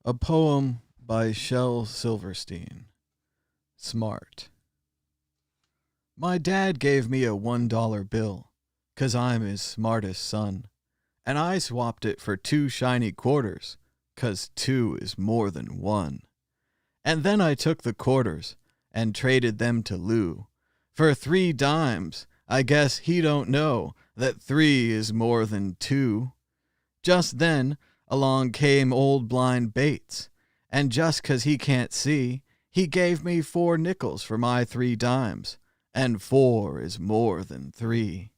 A poem by Shel Silverstein. Smart. My dad gave me a $1 bill, 'cause I'm his smartest son. And I swapped it for 2 shiny quarters, 'cause 2 is more than 1. And then I took the quarters and traded them to Lou for 3 dimes. I guess he don't know that 3 is more than 2. Just then along came old blind Bates, and just 'cause he can't see, he gave me 4 nickels for my 3 dimes, and 4 is more than 3.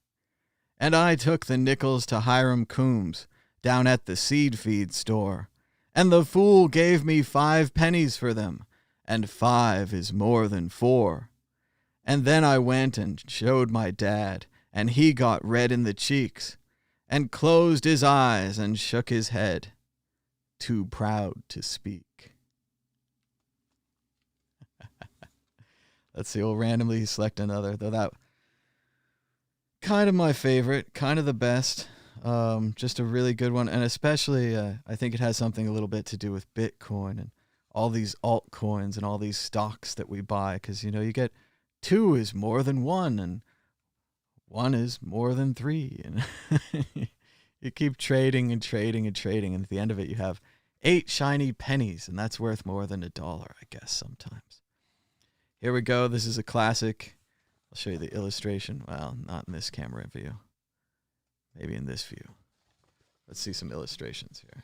And I took the nickels to Hiram Coombs down at the seed feed store, and the fool gave me 5 pennies for them, and 5 is more than 4. And then I went and showed my dad, and he got red in the cheeks, and closed his eyes and shook his head, too proud to speak. Let's see, we'll randomly select another, though that kind of my favorite, kind of the best, just a really good one, and especially I think it has something a little bit to do with Bitcoin and all these altcoins and all these stocks that we buy, because, you know, you get 2 is more than 1, and 1 is more than 3, and you keep trading and trading and trading, and at the end of it you have 8 shiny pennies, and that's worth more than $1, I guess, sometimes. Here we go. This is a classic. I'll show you the illustration. Well, not in this camera view. Maybe in this view. Let's see some illustrations here.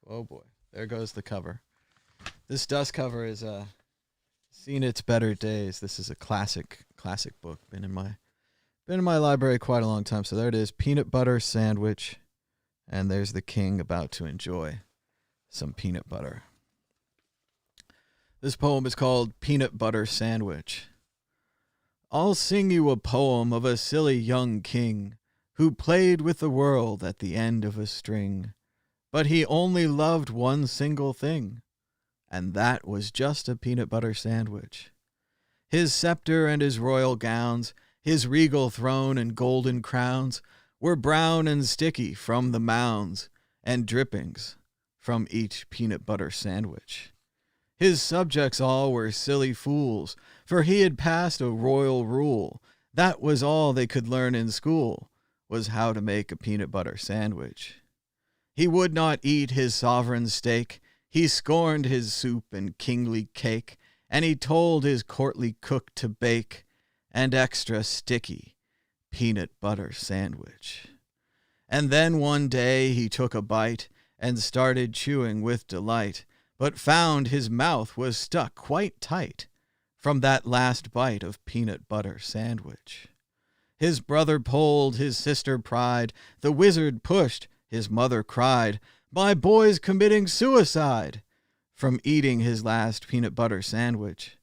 Oh boy. There goes the cover. This dust cover is seen its better days. This is a classic book. Been in my library quite a long time. So there it is. Peanut butter sandwich. And there's the king about to enjoy some peanut butter. This poem is called Peanut Butter Sandwich. I'll sing you a poem of a silly young king who played with the world at the end of a string, but he only loved one single thing, and that was just a peanut butter sandwich. His scepter and his royal gowns, his regal throne and golden crowns were brown and sticky from the mounds and drippings from each peanut butter sandwich. His subjects all were silly fools, for he had passed a royal rule. That was all they could learn in school, was how to make a peanut butter sandwich. He would not eat his sovereign steak, he scorned his soup and kingly cake, and he told his courtly cook to bake an extra sticky peanut butter sandwich. And then one day he took a bite and started chewing with delight, but found his mouth was stuck quite tight from that last bite of peanut butter sandwich. His brother pulled, his sister pried, the wizard pushed, his mother cried, "My boy's committing suicide," from eating his last peanut butter sandwich.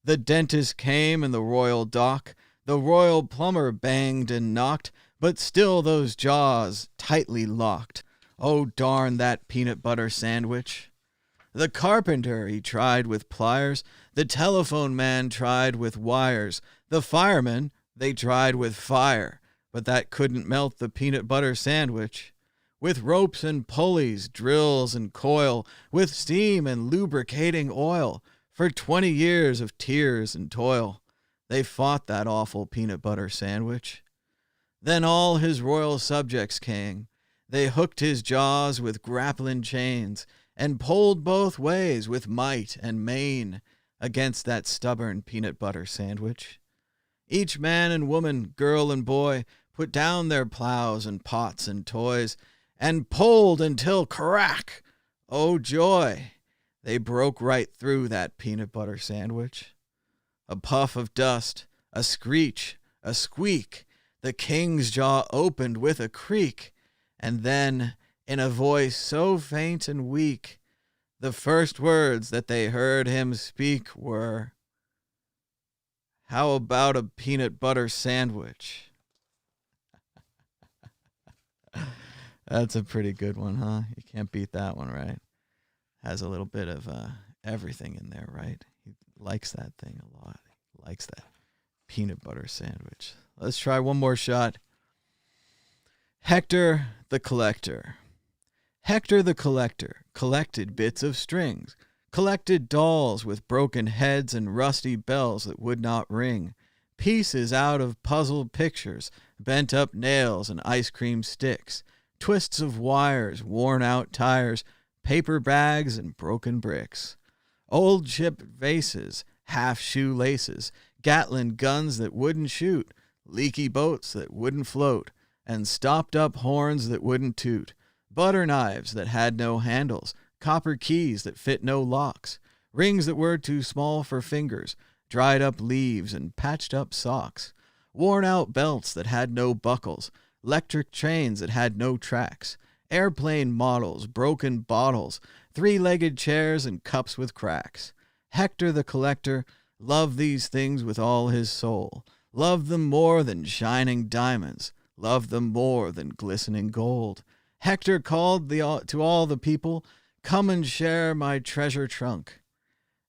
The dentist came and the royal doc, the royal plumber banged and knocked, but still those jaws tightly locked. Oh, darn that peanut butter sandwich. The carpenter, he tried with pliers. The telephone man tried with wires. The firemen, they tried with fire. But that couldn't melt the peanut butter sandwich. With ropes and pulleys, drills and coil, with steam and lubricating oil, for 20 years of tears and toil, they fought that awful peanut butter sandwich. Then all his royal subjects came. They hooked his jaws with grappling chains, and pulled both ways with might and main against that stubborn peanut butter sandwich. Each man and woman, girl and boy, put down their plows and pots and toys, and pulled until crack! Oh joy! They broke right through that peanut butter sandwich. A puff of dust, a screech, a squeak, the king's jaw opened with a creak, and then, in a voice so faint and weak, the first words that they heard him speak were, "How about a peanut butter sandwich?" That's a pretty good one, huh? You can't beat that one, right? Has a little bit of everything in there, right? He likes that thing a lot. He likes that peanut butter sandwich. Let's try one more shot. Hector the Collector. Hector the collector collected bits of strings, collected dolls with broken heads and rusty bells that would not ring, pieces out of puzzled pictures, bent up nails and ice cream sticks, twists of wires, worn out tires, paper bags and broken bricks, old chipped vases, half shoelaces, Gatling guns that wouldn't shoot, leaky boats that wouldn't float, and stopped up horns that wouldn't toot, butter knives that had no handles, copper keys that fit no locks, rings that were too small for fingers, dried up leaves and patched up socks, worn out belts that had no buckles, electric trains that had no tracks, airplane models, broken bottles, three-legged chairs and cups with cracks. Hector the collector loved these things with all his soul, loved them more than shining diamonds, loved them more than glistening gold. Hector called to all the people, "Come and share my treasure trunk."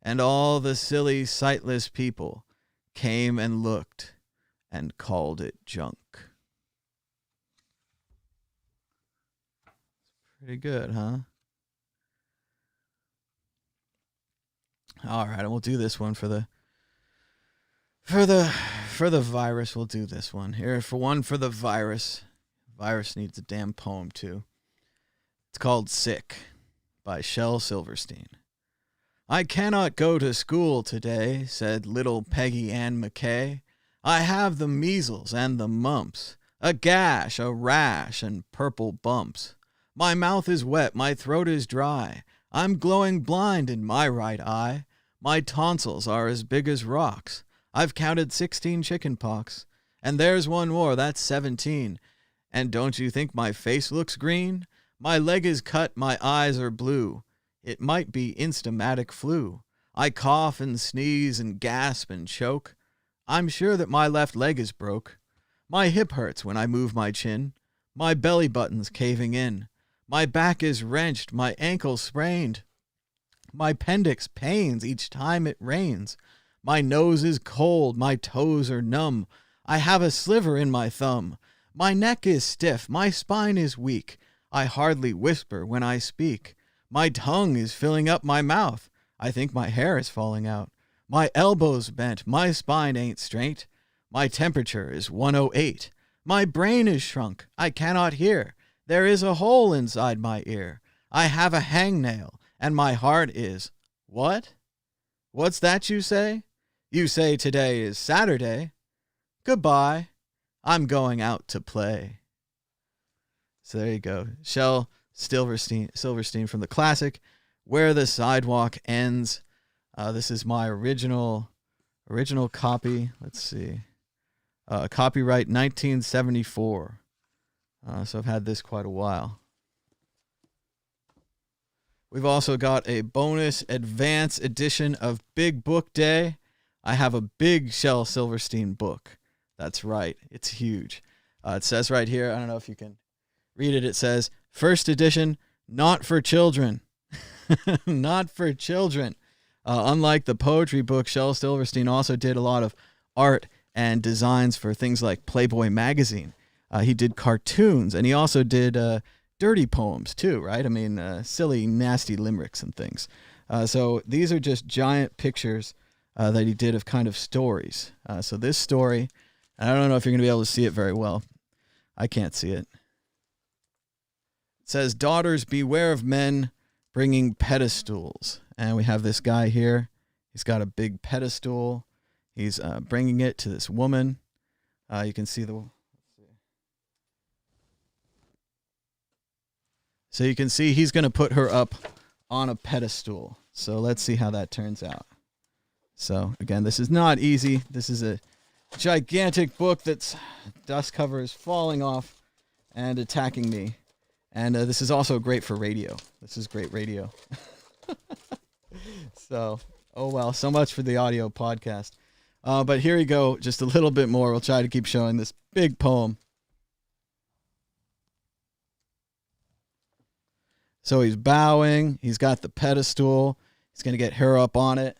And all the silly, sightless people came and looked and called it junk. Pretty good, huh? All right, and we'll do this one for the virus. We'll do this one here for the virus. Virus needs a damn poem too. It's called "Sick" by Shel Silverstein. "I cannot go to school today," said little Peggy Ann McKay. "I have the measles and the mumps, a gash, a rash, and purple bumps. My mouth is wet, my throat is dry. I'm glowing blind in my right eye. My tonsils are as big as rocks. I've counted 16 chicken pox. And there's one more, that's 17. And don't you think my face looks green? My leg is cut, my eyes are blue. It might be instamatic flu. I cough and sneeze and gasp and choke. I'm sure that my left leg is broke. My hip hurts when I move my chin. My belly button's caving in. My back is wrenched, my ankle sprained. My appendix pains each time it rains. My nose is cold, my toes are numb. I have a sliver in my thumb. My neck is stiff, my spine is weak. I hardly whisper when I speak. My tongue is filling up my mouth. I think my hair is falling out. My elbow's bent, my spine ain't straight. My temperature is 108. My brain is shrunk, I cannot hear. There is a hole inside my ear. I have a hangnail, and my heart is... What? What's that you say? You say today is Saturday. Goodbye. I'm going out to play. So there you go. Shel Silverstein from the classic Where the Sidewalk Ends. This is my original copy. Let's see. Copyright 1974. So I've had this quite a while. We've also got a bonus advance edition of Big Book Day. I have a big Shel Silverstein book. That's right. It's huge. It says right here, I don't know if you can read it. It says, first edition, not for children. Not for children. Unlike the poetry book, Shel Silverstein also did a lot of art and designs for things like Playboy magazine. He did cartoons, and he also did dirty poems too, right? I mean, silly, nasty limericks and things. So these are just giant pictures that he did of kind of stories. So this story, I don't know if you're going to be able to see it very well. I can't see it. It says, daughters, beware of men bringing pedestals. And we have this guy here. He's got a big pedestal. He's bringing it to this woman. You can see the... So you can see he's going to put her up on a pedestal. So let's see how that turns out. So again, this is not easy. This is a gigantic book that's dust cover is falling off and attacking me. And this is also great for radio. This is great radio. So, oh well, so much for the audio podcast. But here we go, just a little bit more. We'll try to keep showing this big poem. So he's bowing. He's got the pedestal. He's going to get her up on it.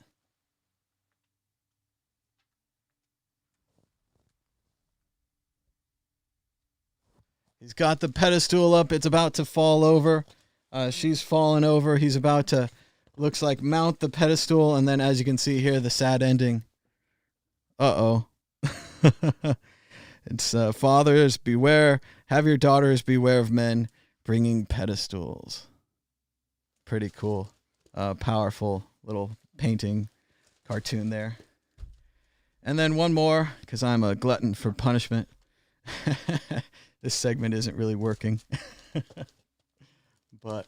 He's got the pedestal up. It's about to fall over. She's fallen over. He's about to, looks like, mount the pedestal. And then, as you can see here, the sad ending. Uh-oh. It's fathers, beware. Have your daughters beware of men bringing pedestals. Pretty cool. Powerful little painting cartoon there. And then one more, because I'm a glutton for punishment. This segment isn't really working. But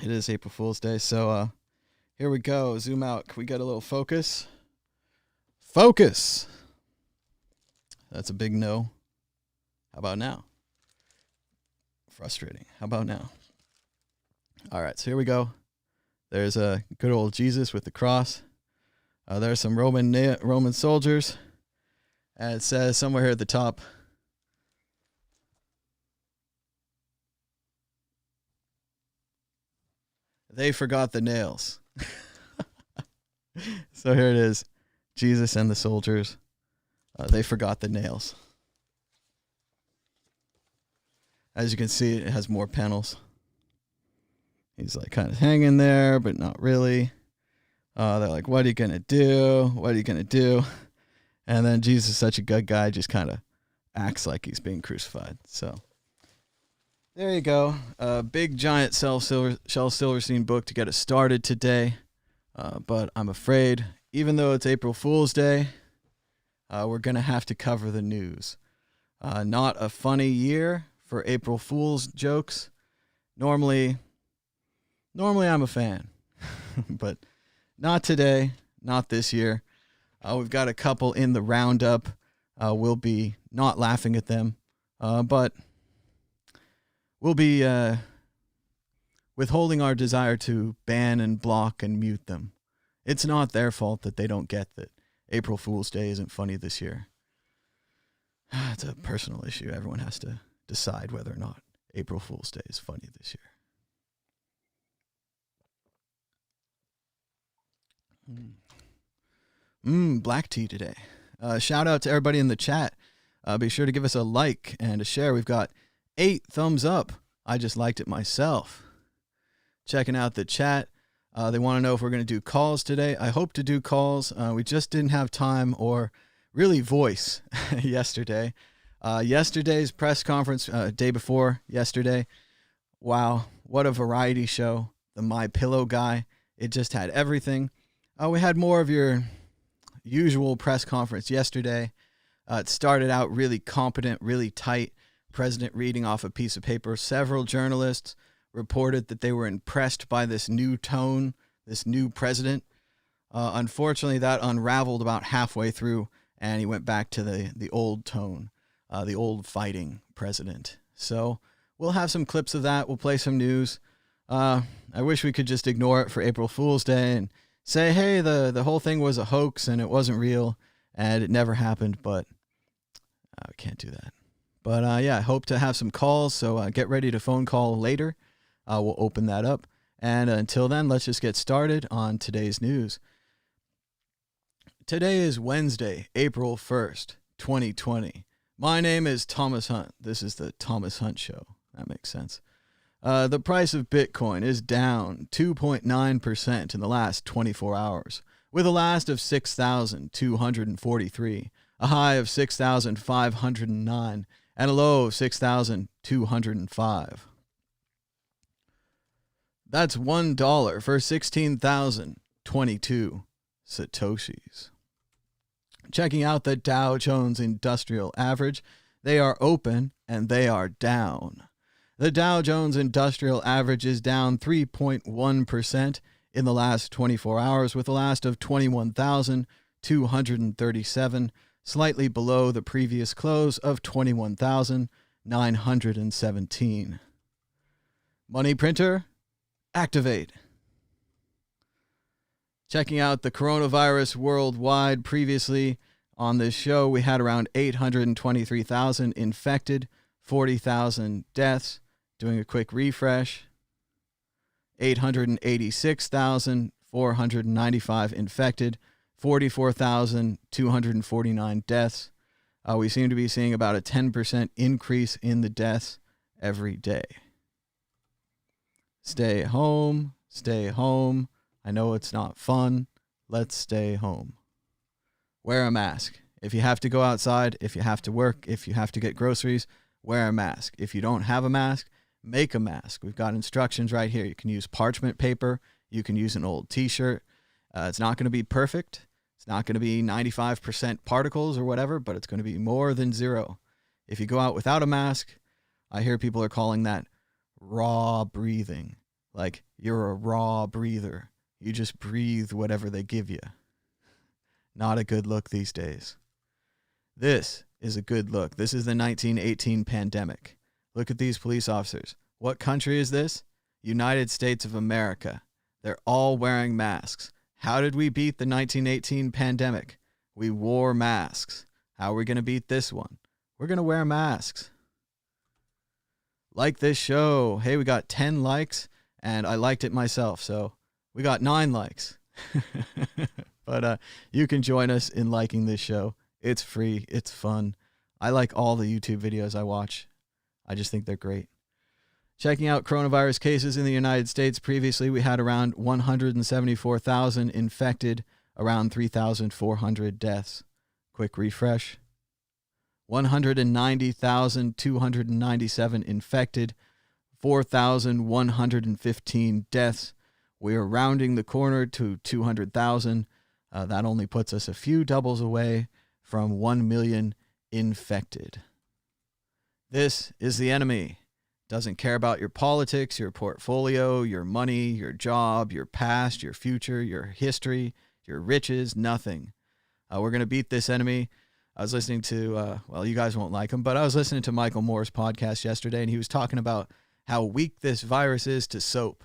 it is April Fool's Day. So here we go. Zoom out. Can we get a little focus? Focus! That's a big no. How about now? Frustrating. How about now? All right, so here we go. There's a good old Jesus with the cross. There's some Roman soldiers. And it says somewhere here at the top, they forgot the nails. So here it is. Jesus and the soldiers. They forgot the nails. As you can see, it has more panels. He's like kind of hanging there, but not really. They're like, what are you going to do? What are you going to do? And then Jesus, such a good guy, just kind of acts like he's being crucified. So there you go. A big, giant Shel Silverstein book to get us started today. But I'm afraid, even though it's April Fool's Day, we're going to have to cover the news. Not a funny year for April Fool's jokes. Normally I'm a fan, but not today, not this year. We've got a couple in the roundup. We'll be not laughing at them, but we'll be withholding our desire to ban and block and mute them. It's not their fault that they don't get that April Fool's Day isn't funny this year. It's a personal issue. Everyone has to decide whether or not April Fool's Day is funny this year. Black tea today. Shout out to everybody in the chat. Be sure to give us a like and a share. We've got 8 thumbs up. I just liked it myself. Checking out the chat. They want to know if we're going to do calls today. I hope to do calls. We just didn't have time or really voice yesterday. Yesterday's press conference, day before yesterday. Wow, what a variety show. The My Pillow guy. It just had everything. We had more of your usual press conference yesterday. It started out really competent, really tight. President reading off a piece of paper. Several journalists reported that they were impressed by this new tone, this new president. Unfortunately, that unraveled about halfway through, and he went back to the old tone, the old fighting president. So we'll have some clips of that. We'll play some news. I wish we could just ignore it for April Fool's Day and say, hey, the whole thing was a hoax and it wasn't real and it never happened, but we can't do that. But yeah, I hope to have some calls, so get ready to phone call later. We'll open that up. And until then, let's just get started on today's news. Today is Wednesday, April 1st, 2020. My name is Thomas Hunt. This is the Thomas Hunt Show. That makes sense. The price of Bitcoin is down 2.9% in the last 24 hours, with a last of 6,243, a high of 6,509, and a low of 6,205. That's $1 for 16,022 Satoshis. Checking out the Dow Jones Industrial Average, they are open and they are down. The Dow Jones Industrial Average is down 3.1% in the last 24 hours, with a last of 21,237, slightly below the previous close of 21,917. Money printer, activate. Checking out the coronavirus worldwide. Previously on this show, we had around 823,000 infected, 40,000 deaths. Doing a quick refresh. 886,495 infected, 44,249 deaths. We seem to be seeing about a 10% increase in the deaths every day. Stay home. Stay home. I know it's not fun. Let's stay home. Wear a mask. If you have to go outside, if you have to work, if you have to get groceries, wear a mask. If you don't have a mask, make a mask. We've got instructions right here. You can use parchment paper. You can use an old t-shirt. It's not going to be perfect. It's not going to be 95% particles or whatever, but it's going to be more than zero. If you go out without a mask, I hear people are calling that raw breathing. Like you're a raw breather. You just breathe whatever they give you. Not a good look these days. This is a good look. This is the 1918 pandemic. Look at these police officers. What country is this? United States of America. They're all wearing masks. How did we beat the 1918 pandemic? We wore masks. How are we going to beat this one? We're going to wear masks. Like this show. Hey, we got 10 likes, and I liked it myself, so we got 9 likes. But you can join us in liking this show. It's free. It's fun. I like all the YouTube videos I watch. I just think they're great. Checking out coronavirus cases in the United States. Previously, we had around 174,000 infected, around 3,400 deaths. Quick refresh. 190,297 infected, 4,115 deaths. We are rounding the corner to 200,000. That only puts us a few doubles away from 1 million infected. This is the enemy. Doesn't care about your politics, your portfolio, your money, your job, your past, your future, your history, your riches, nothing. We're going to beat this enemy. I was listening to, well, you guys won't like him, but I was listening to Michael Moore's podcast yesterday, and he was talking about how weak this virus is to soap,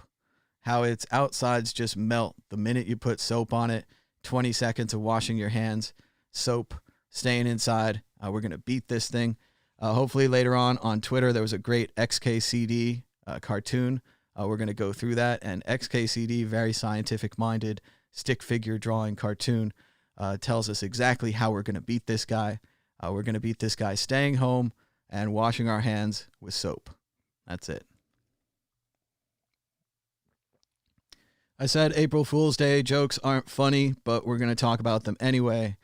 how its outsides just melt the minute you put soap on it, 20 seconds of washing your hands, soap, staying inside. We're going to beat this thing. Hopefully later on Twitter, there was a great XKCD cartoon. We're going to go through that. And XKCD, very scientific-minded stick figure drawing cartoon, tells us exactly how we're going to beat this guy. We're going to beat this guy staying home and washing our hands with soap. That's it. I said April Fool's Day jokes aren't funny, but we're going to talk about them anyway.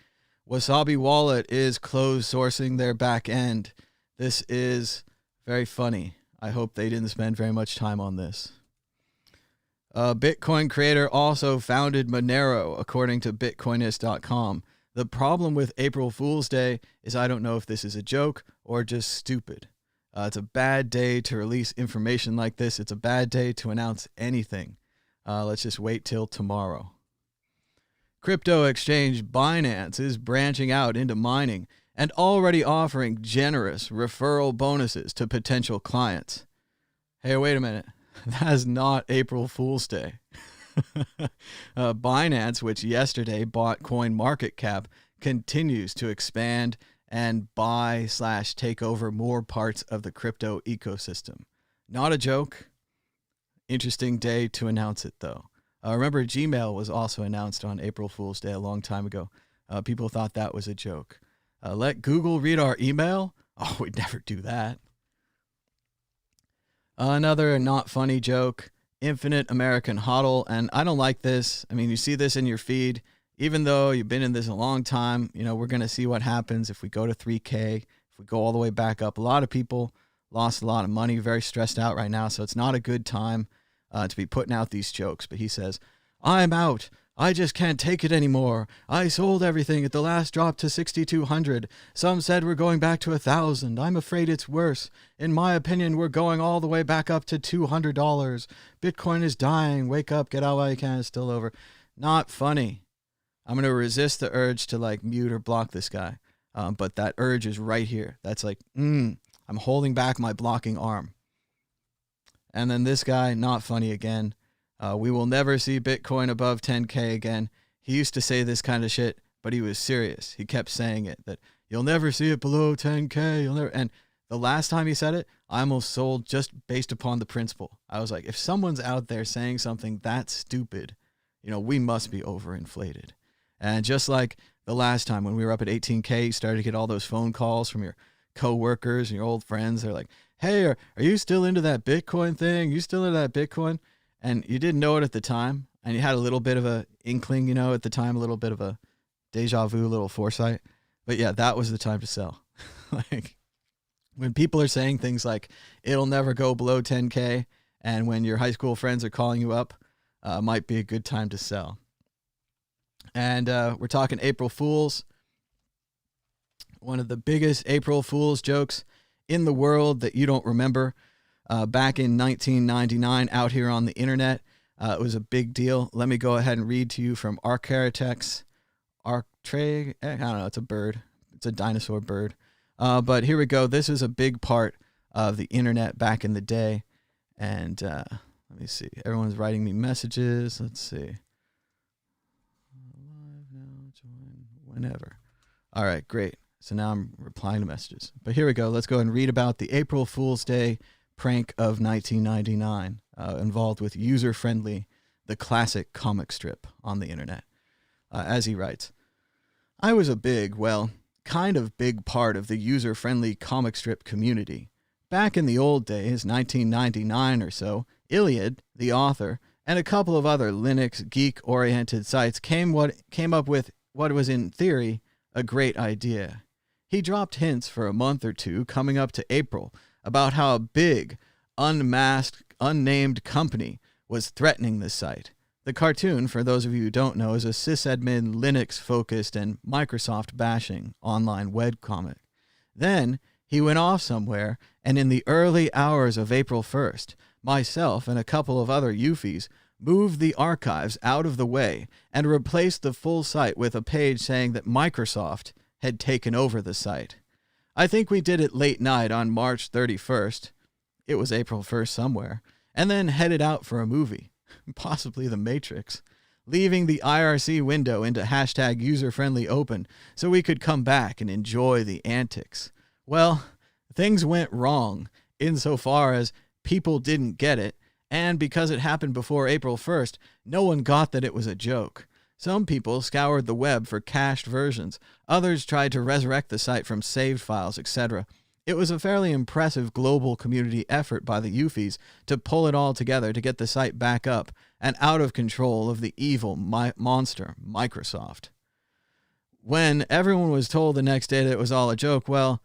Wasabi Wallet is closed sourcing their back end. This is very funny. I hope they didn't spend very much time on this. A Bitcoin creator also founded Monero, according to Bitcoinist.com. The problem with April Fool's Day is I don't know if this is a joke or just stupid. It's a bad day to release information like this. It's a bad day to announce anything. Let's just wait till tomorrow. Crypto exchange Binance is branching out into mining and already offering generous referral bonuses to potential clients. Hey, wait a minute. That's not April Fool's Day. Binance, which yesterday bought CoinMarketCap, continues to expand and buy/take over more parts of the crypto ecosystem. Not a joke. Interesting day to announce it, though. Remember, Gmail was also announced on April Fool's Day a long time ago. People thought that was a joke. Let Google read our email? Oh, we'd never do that. Another not funny joke, Infinite American HODL, and I don't like this. I mean, you see this in your feed. Even though you've been in this a long time, you know, we're going to see what happens if we go to 3K, if we go all the way back up. A lot of people lost a lot of money, very stressed out right now, so it's not a good time to be putting out these jokes. But he says, I'm out. I just can't take it anymore. I sold everything at the last drop to 6,200. Some said we're going back to 1,000. I'm afraid it's worse. In my opinion, we're going all the way back up to $200. Bitcoin is dying. Wake up, get out while you can. It's still over. Not funny. I'm going to resist the urge to like mute or block this guy. But that urge is right here. That's like, I'm holding back my blocking arm. And then this guy, not funny again. We will never see Bitcoin above 10K again. He used to say this kind of shit, but he was serious. He kept saying it, that you'll never see it below 10K. You'll never. And the last time he said it, I almost sold just based upon the principle. I was like, if someone's out there saying something that stupid, you know, we must be overinflated. And just like the last time when we were up at 18K, you started to get all those phone calls from your coworkers and your old friends. They're like, hey, are you still into that Bitcoin thing? You still into that Bitcoin? and you didn't know it at the time, and you had a little bit of a inkling, at the time, a little bit of a deja vu, a little foresight. But yeah, that was the time to sell. Like when people are saying things like it'll never go below 10K, and when your high school friends are calling you up, might be a good time to sell. And we're talking April Fools. One of the biggest April Fool's jokes in the world that you don't remember. Back in 1999, out here on the internet, it was a big deal. Let me go ahead and read to you from Archaeotex. I don't know, it's a bird. It's a dinosaur bird. But here we go. This is a big part of the internet back in the day. And let me see. Everyone's writing me messages. Let's see. Live now, join whenever. All right, great. So now I'm replying to messages. But here we go. Let's go ahead and read about the April Fool's Day prank of 1999, involved with User Friendly, the classic comic strip on the internet. As he writes, I was a kind of big part of the user-friendly comic strip community. Back in the old days, 1999 or so, Iliad, the author, and a couple of other Linux geek-oriented sites came up with what was in theory a great idea. He dropped hints for a month or two coming up to April about how a big, unmasked, unnamed company was threatening the site. The cartoon, for those of you who don't know, is a sysadmin, Linux-focused, and Microsoft-bashing online webcomic. Then he went off somewhere, and in the early hours of April 1st, myself and a couple of other Eufys moved the archives out of the way and replaced the full site with a page saying that Microsoft had taken over the site. I think we did it late night on March 31st. It was April 1st somewhere. And then headed out for a movie. Possibly The Matrix, leaving the IRC window into hashtag user-friendly open so we could come back and enjoy the antics. Well, things went wrong insofar as people didn't get it, and because it happened before April 1st, no one got that it was a joke. Some people scoured the web for cached versions, others tried to resurrect the site from saved files, etc. It was a fairly impressive global community effort by the Eufys to pull it all together to get the site back up and out of control of the evil monster, Microsoft. When everyone was told the next day that it was all a joke, well,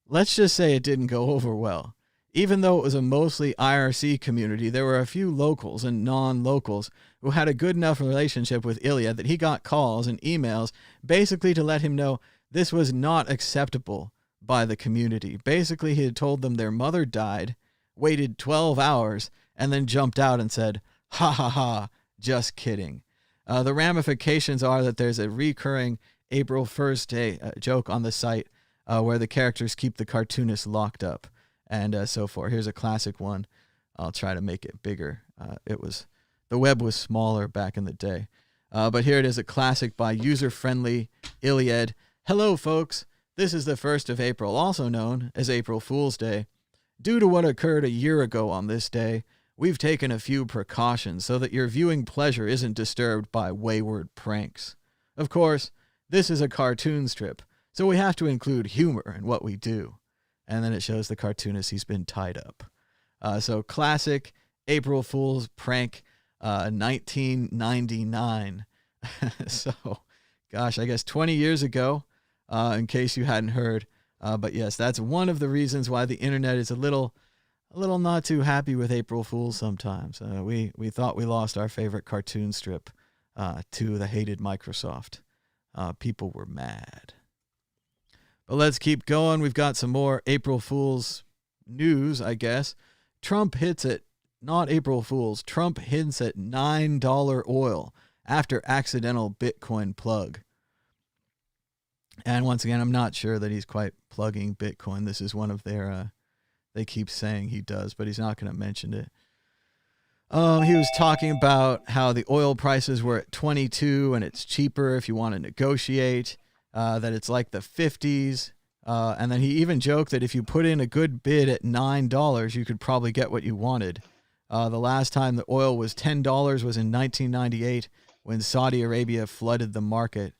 let's just say it didn't go over well. Even though it was a mostly IRC community, there were a few locals and non-locals who had a good enough relationship with Iliad that he got calls and emails basically to let him know this was not acceptable by the community. Basically, he had told them their mother died, waited 12 hours, and then jumped out and said, ha ha ha, just kidding. The ramifications are that there's a recurring April 1st day joke on the site where the characters keep the cartoonists locked up and so forth. Here's a classic one. I'll try to make it bigger. The web was smaller back in the day. But here it is, a classic by user-friendly Iliad. Hello, folks. This is the 1st of April, also known as April Fool's Day. Due to what occurred a year ago on this day, we've taken a few precautions so that your viewing pleasure isn't disturbed by wayward pranks. Of course, this is a cartoon strip, so we have to include humor in what we do. And then it shows the cartoonist, he's been tied up. So classic April Fool's prank, 1999. So, gosh, I guess 20 years ago. In case you hadn't heard. But yes, that's one of the reasons why the internet is a little not too happy with April Fools sometimes. We thought we lost our favorite cartoon strip to the hated Microsoft. People were mad. But let's keep going. We've got some more April Fools news, I guess. Trump hints at $9 oil after accidental Bitcoin plug. And once again, I'm not sure that he's quite plugging Bitcoin. This is one of their, they keep saying he does, but he's not going to mention it. He was talking about how the oil prices were at 22 and it's cheaper if you want to negotiate, that it's like the 50s. And then he even joked that if you put in a good bid at $9, you could probably get what you wanted. The last time the oil was $10 was in 1998 when Saudi Arabia flooded the market.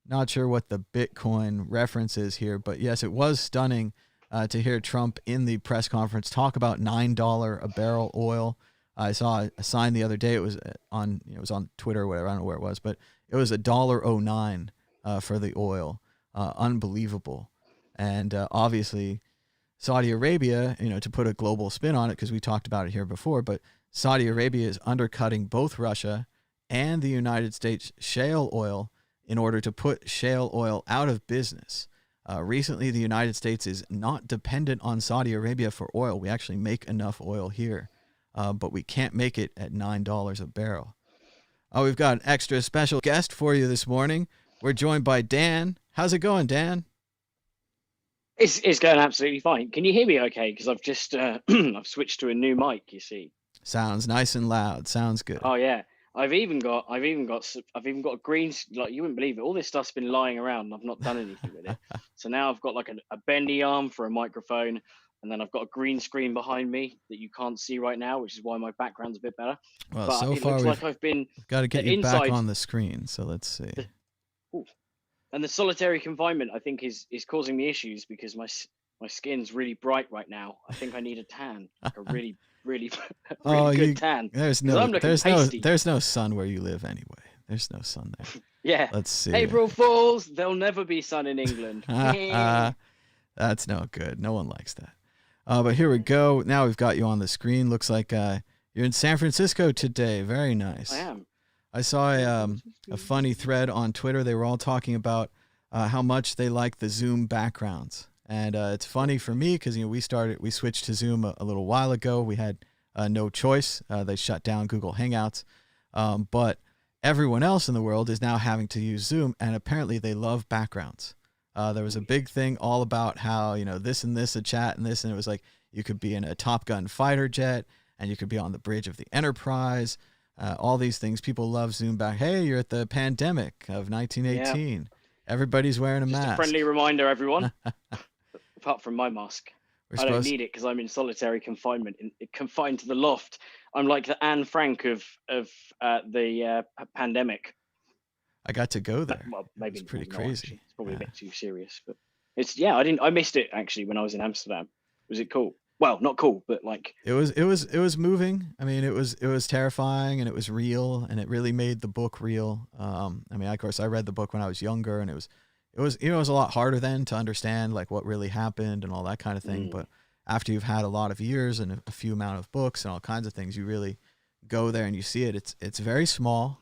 Not sure what the Bitcoin reference is here, but yes, it was stunning to hear Trump in the press conference talk about $9 a barrel oil. I saw a sign the other day. It was it was on Twitter or whatever. I don't know where it was, but it was $1.09 for the oil. Unbelievable. And obviously, Saudi Arabia, to put a global spin on it, because we talked about it here before, but Saudi Arabia is undercutting both Russia and the United States shale oil in order to put shale oil out of business. Recently, the United States is not dependent on Saudi Arabia for oil. We actually make enough oil here, but we can't make it at $9 a barrel. We've got an extra special guest for you this morning. We're joined by Dan. How's it going, Dan? It's going absolutely fine. Can you hear me okay? Because I've just I've switched to a new mic, you see. Sounds nice and loud. Sounds good. Oh yeah. I've even got a green, like, you wouldn't believe it. All this stuff's been lying around and I've not done anything with it. So now I've got like a bendy arm for a microphone, and then I've got a green screen behind me that you can't see right now, which is why my background's a bit better. Well, But so it far looks we've like I've been got to get the you back inside on the screen. So let's see. and the solitary confinement, I think, is causing me issues because my skin's really bright right now. I think I need a tan, like a really really good tan. There's no sun where you live anyway. There's no sun there. Yeah. Let's see. April Fools, there'll never be sun in England. That's no good. No one likes that. But here we go. Now we've got you on the screen. Looks like you're in San Francisco today. Very nice. I am. I saw a funny thread on Twitter. They were all talking about how much they like the Zoom backgrounds. And it's funny for me because we switched to Zoom a little while ago. We had no choice. They shut down Google Hangouts, but everyone else in the world is now having to use Zoom, and apparently they love backgrounds. There was a big thing all about how this and this, a chat and this, and it was like you could be in a Top Gun fighter jet, and you could be on the bridge of the Enterprise. All these things. People love Zoom back. Hey, you're at the pandemic of 1918. Yeah. Everybody's wearing a mask. Just a friendly reminder, everyone. Apart from my mask, I don't need it because I'm in solitary confinement, confined to the loft. I'm like the Anne Frank of the pandemic. I got to go there. Well, maybe it's pretty crazy. Actually. It's probably a bit too serious, but I missed it actually when I was in Amsterdam. Was it cool? Well, not cool, but like it was moving. I mean, it was terrifying and it was real, and it really made the book real. I mean, of course, I read the book when I was younger, and it was it was a lot harder then to understand like what really happened and all that kind of thing. But after you've had a lot of years and a few amount of books and all kinds of things, you really go there and you see it. It's very small.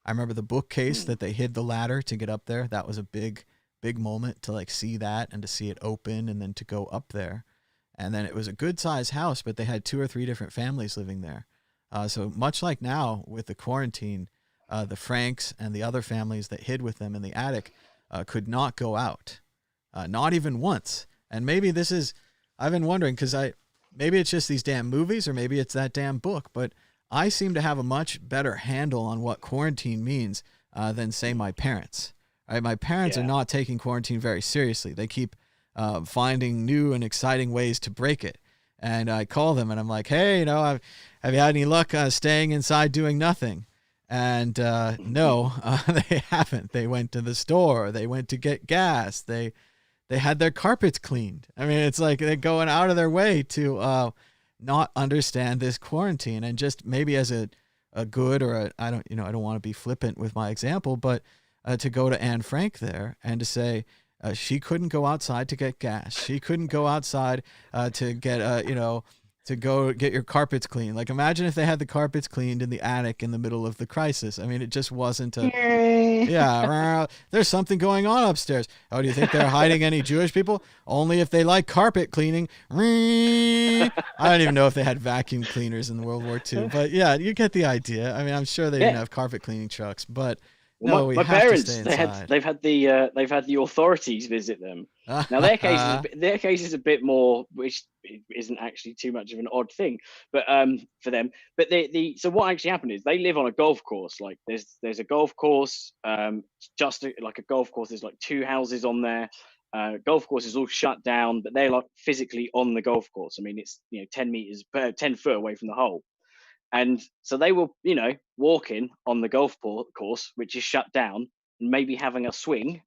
I remember the bookcase that they hid the ladder to get up there. That was a big moment to like see that and to see it open and then to go up there. And then it was a good sized house, but they had 2 or 3 different families living there. So much like now with the quarantine, the Franks and the other families that hid with them in the attic could not go out, not even once. And maybe I've been wondering because maybe it's just these damn movies or maybe it's that damn book, but I seem to have a much better handle on what quarantine means than say my parents. Right? My parents are not taking quarantine very seriously. They keep finding new and exciting ways to break it. And I call them and I'm like, hey, have you had any luck staying inside doing nothing? And no, they haven't. They went to the store. They went to get gas. They had their carpets cleaned. I mean, it's like they're going out of their way to not understand this quarantine. And just maybe as a good or I don't want to be flippant with my example, but to go to Anne Frank there and to say she couldn't go outside to get gas. She couldn't go outside to get to go get your carpets cleaned. Like, imagine if they had the carpets cleaned in the attic in the middle of the crisis. I mean, it just wasn't there's something going on upstairs. Oh, do you think they're hiding any Jewish people? Only if they like carpet cleaning. I don't even know if they had vacuum cleaners in World War II, but yeah, you get the idea. I mean, I'm sure they didn't have carpet cleaning trucks, but no, my parents, they've had the authorities visit them. Now their case is a bit more, which isn't actually too much of an odd thing, but for them. But so what actually happened is they live on a golf course. Like there's a golf course, like a golf course. There's like 2 houses on there. Golf course is all shut down, but they're like physically on the golf course. I mean, it's 10 foot away from the hole. And so they were, walking on the golf course, which is shut down, and maybe having a swing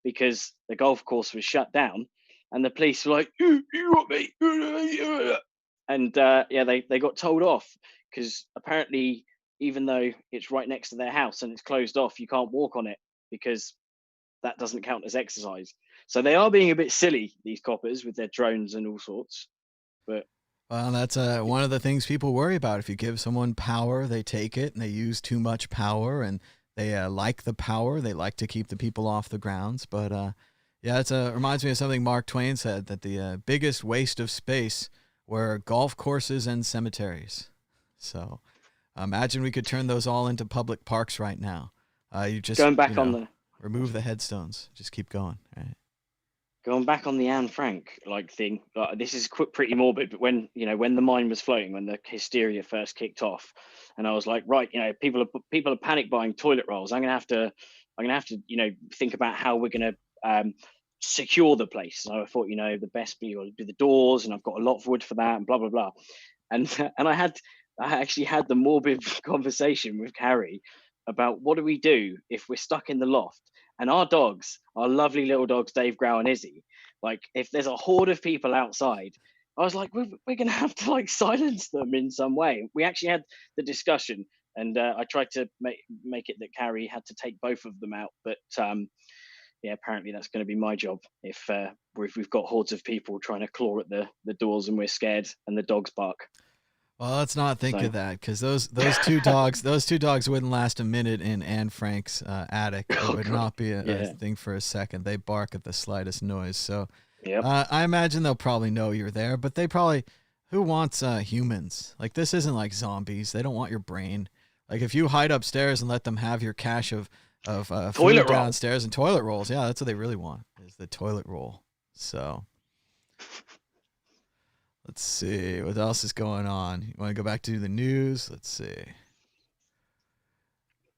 because the golf course was shut down. And the police were like, you got me. And they got told off because apparently, even though it's right next to their house and it's closed off, you can't walk on it because that doesn't count as exercise. So they are being a bit silly, these coppers, with their drones and all sorts. But well, that's one of the things people worry about. If you give someone power, they take it and they use too much power, and they like the power. They like to keep the people off the grounds. But yeah, it reminds me of something Mark Twain said, that the biggest waste of space were golf courses and cemeteries. So imagine we could turn those all into public parks right now. You just going back on the remove the headstones, just keep going. Right? Going back on the Anne Frank thing, this is pretty morbid, but when the mine was floating, when the hysteria first kicked off, and I was like, right, people are panic buying toilet rolls. I'm gonna have to think about how we're gonna secure the place. So I thought, the best be the doors, and I've got a lot of wood for that, and blah blah blah. And I actually had the morbid conversation with Carrie about what do we do if we're stuck in the loft. And our lovely little dogs, Dave, Growl, and Izzy, like if there's a horde of people outside, I was like, we're going to have to like silence them in some way. We actually had the discussion, and I tried to make it that Carrie had to take both of them out. But yeah, apparently that's going to be my job if we've got hordes of people trying to claw at the doors and we're scared and the dogs bark. Well, let's not think of that, because those two dogs wouldn't last a minute in Anne Frank's attic. It would not be a thing for a second. They bark at the slightest noise. So yep. I imagine they'll probably know you're there, but who wants humans? Like, this isn't like zombies. They don't want your brain. Like, if you hide upstairs and let them have your cache of food downstairs and toilet rolls, yeah, that's what they really want, is the toilet roll. So let's see what else is going on. You want to go back to the news? Let's see. They're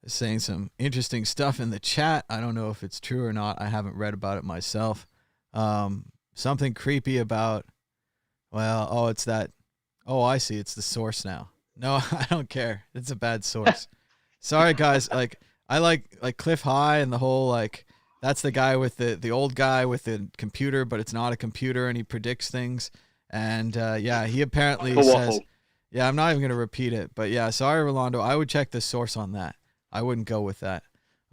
saying some interesting stuff in the chat. I don't know if it's true or not. I haven't read about it myself. Something creepy about, it's that. Oh, I see. It's the source now. No, I don't care. It's a bad source. Sorry, guys. Like, I like Cliff High and the whole, like, that's the guy with the old guy with the computer, but it's not a computer, and he predicts things. And he apparently says, I'm not even going to repeat it, but yeah, sorry, Rolando, I would check the source on that. I wouldn't go with that.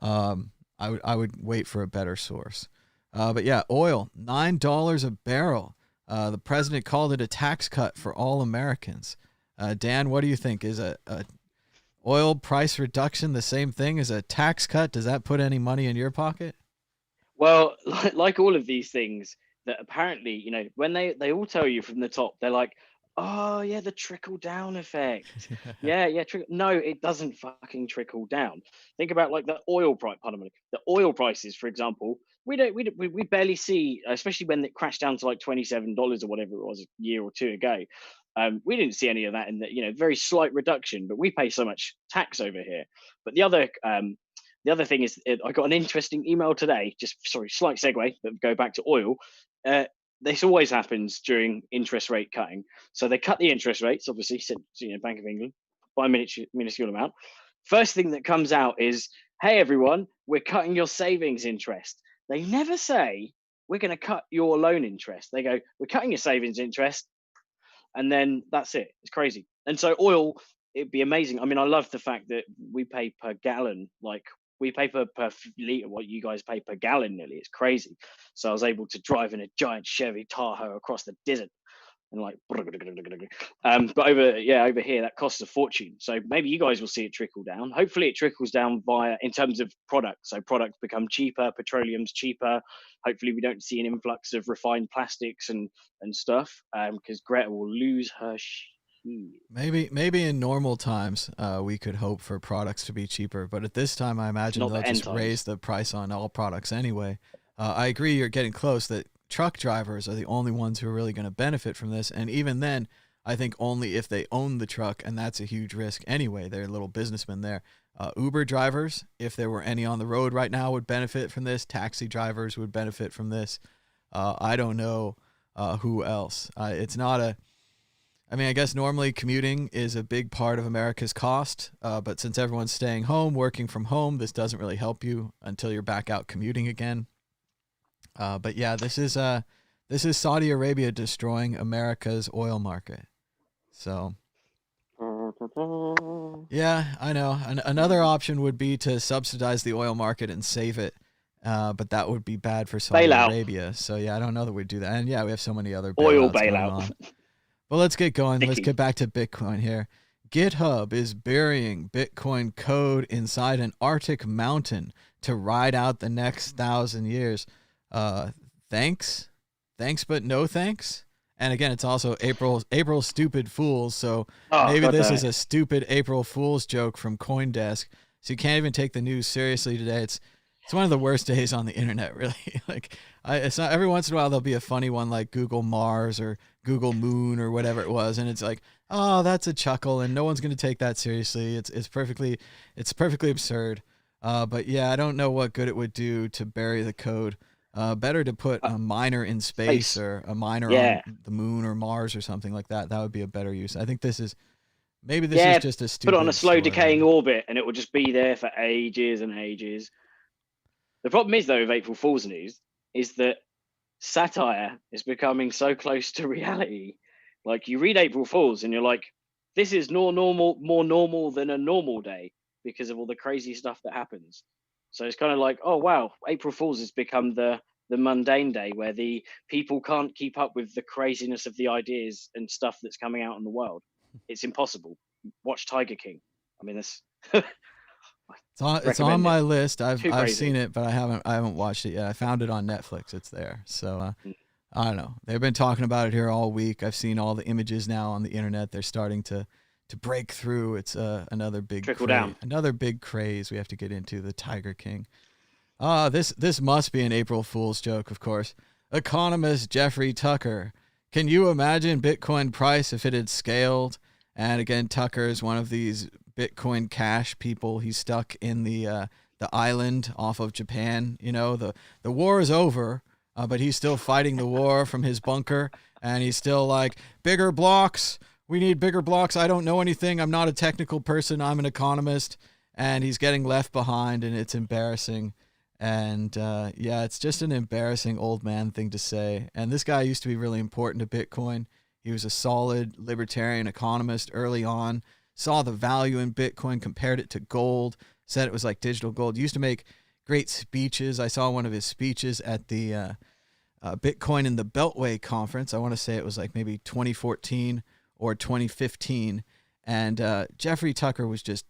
I would wait for a better source. But yeah, oil, $9 a barrel. The president called it a tax cut for all Americans. Dan, what do you think? Is a oil price reduction the same thing as a tax cut? Does that put any money in your pocket? Well, like all of these things, that apparently, when they all tell you from the top, they're like, oh yeah, the trickle down effect. yeah. No, it doesn't fucking trickle down. Think about like the oil price. Pardon me. The oil prices, for example, we barely see, especially when it crashed down to like $27 or whatever it was a year or two ago. We didn't see any of that in the very slight reduction, but we pay so much tax over here. But the other thing is, I got an interesting email today. Slight segue, but go back to oil. This always happens during interest rate cutting. So they cut the interest rates, obviously, Bank of England, by a minuscule amount. First thing that comes out is, hey, everyone, we're cutting your savings interest. They never say, we're going to cut your loan interest. They go, we're cutting your savings interest. And then that's it. It's crazy. And so oil, it'd be amazing. I mean, I love the fact that we pay per gallon, like we pay per litre what you guys pay per gallon nearly. It's crazy. So I was able to drive in a giant Chevy Tahoe across the desert and like, but over here that costs a fortune. So maybe you guys will see it trickle down. Hopefully it trickles down in terms of products. So products become cheaper, petroleum's cheaper. Hopefully we don't see an influx of refined plastics and stuff, because Greta will lose her Maybe in normal times we could hope for products to be cheaper, but at this time I imagine they'll just raise the price on all products anyway. I agree, you're getting close, that truck drivers are the only ones who are really going to benefit from this, and even then I think only if they own the truck, and that's a huge risk anyway. They're little businessmen there. Uber drivers, if there were any on the road right now, would benefit from this. Taxi drivers would benefit from this. I don't know who else. It's not a I mean, I guess normally commuting is a big part of America's cost, but since everyone's staying home, working from home, this doesn't really help you until you're back out commuting again. But yeah, this is Saudi Arabia destroying America's oil market. So Yeah, I know. Another option would be to subsidize the oil market and save it. But that would be bad for Saudi Arabia. So yeah, I don't know that we'd do that. And yeah, we have so many other oil bailouts going bailout. on. But let's get going. Let's get back to Bitcoin here. GitHub is burying Bitcoin code inside an Arctic mountain to ride out the next 1,000 years. Thanks, but no thanks. And again, it's also April Stupid Fools. So maybe this is a stupid April Fool's joke from CoinDesk. So you can't even take the news seriously today. It's one of the worst days on the internet, really. Like, it's not, every once in a while there'll be a funny one like Google Mars or Google Moon or whatever it was, and it's like, oh, that's a chuckle, and no one's going to take that seriously. It's perfectly absurd. But yeah, I don't know what good it would do to bury the code. Better to put a miner in space or a miner on the moon or Mars or something like that. That would be a better use. I think this is just a stupid. Put it on a slow decaying orbit, and it will just be there for ages and ages. The problem is, though, with April Fool's news is that satire is becoming so close to reality. Like, you read April Fool's and you're like, this is more normal than a normal day because of all the crazy stuff that happens. So it's kind of like, oh, wow, April Fool's has become the mundane day where the people can't keep up with the craziness of the ideas and stuff that's coming out in the world. It's impossible. Watch Tiger King. I mean, this... It's on my list. I've seen it, but I haven't watched it yet. I found it on Netflix. It's there. So I don't know. They've been talking about it here all week. I've seen all the images now on the internet. They're starting to break through. It's another big trickle down. Another big craze we have to get into, the Tiger King. This must be an April Fool's joke, of course. Economist Jeffrey Tucker. Can you imagine Bitcoin price if it had scaled? And again, Tucker is one of these Bitcoin Cash people. He's stuck in the island off of Japan. You know, the war is over, but he's still fighting the war from his bunker, and he's still like, bigger blocks. We need bigger blocks. I don't know anything. I'm not a technical person. I'm an economist. And he's getting left behind, and it's embarrassing. And yeah, it's just an embarrassing old man thing to say. And this guy used to be really important to Bitcoin. He was a solid libertarian economist early on, saw the value in Bitcoin, compared it to gold, said it was like digital gold. He used to make great speeches. I saw one of his speeches at the Bitcoin in the Beltway conference. I want to say it was like maybe 2014 or 2015. And Jeffrey Tucker was just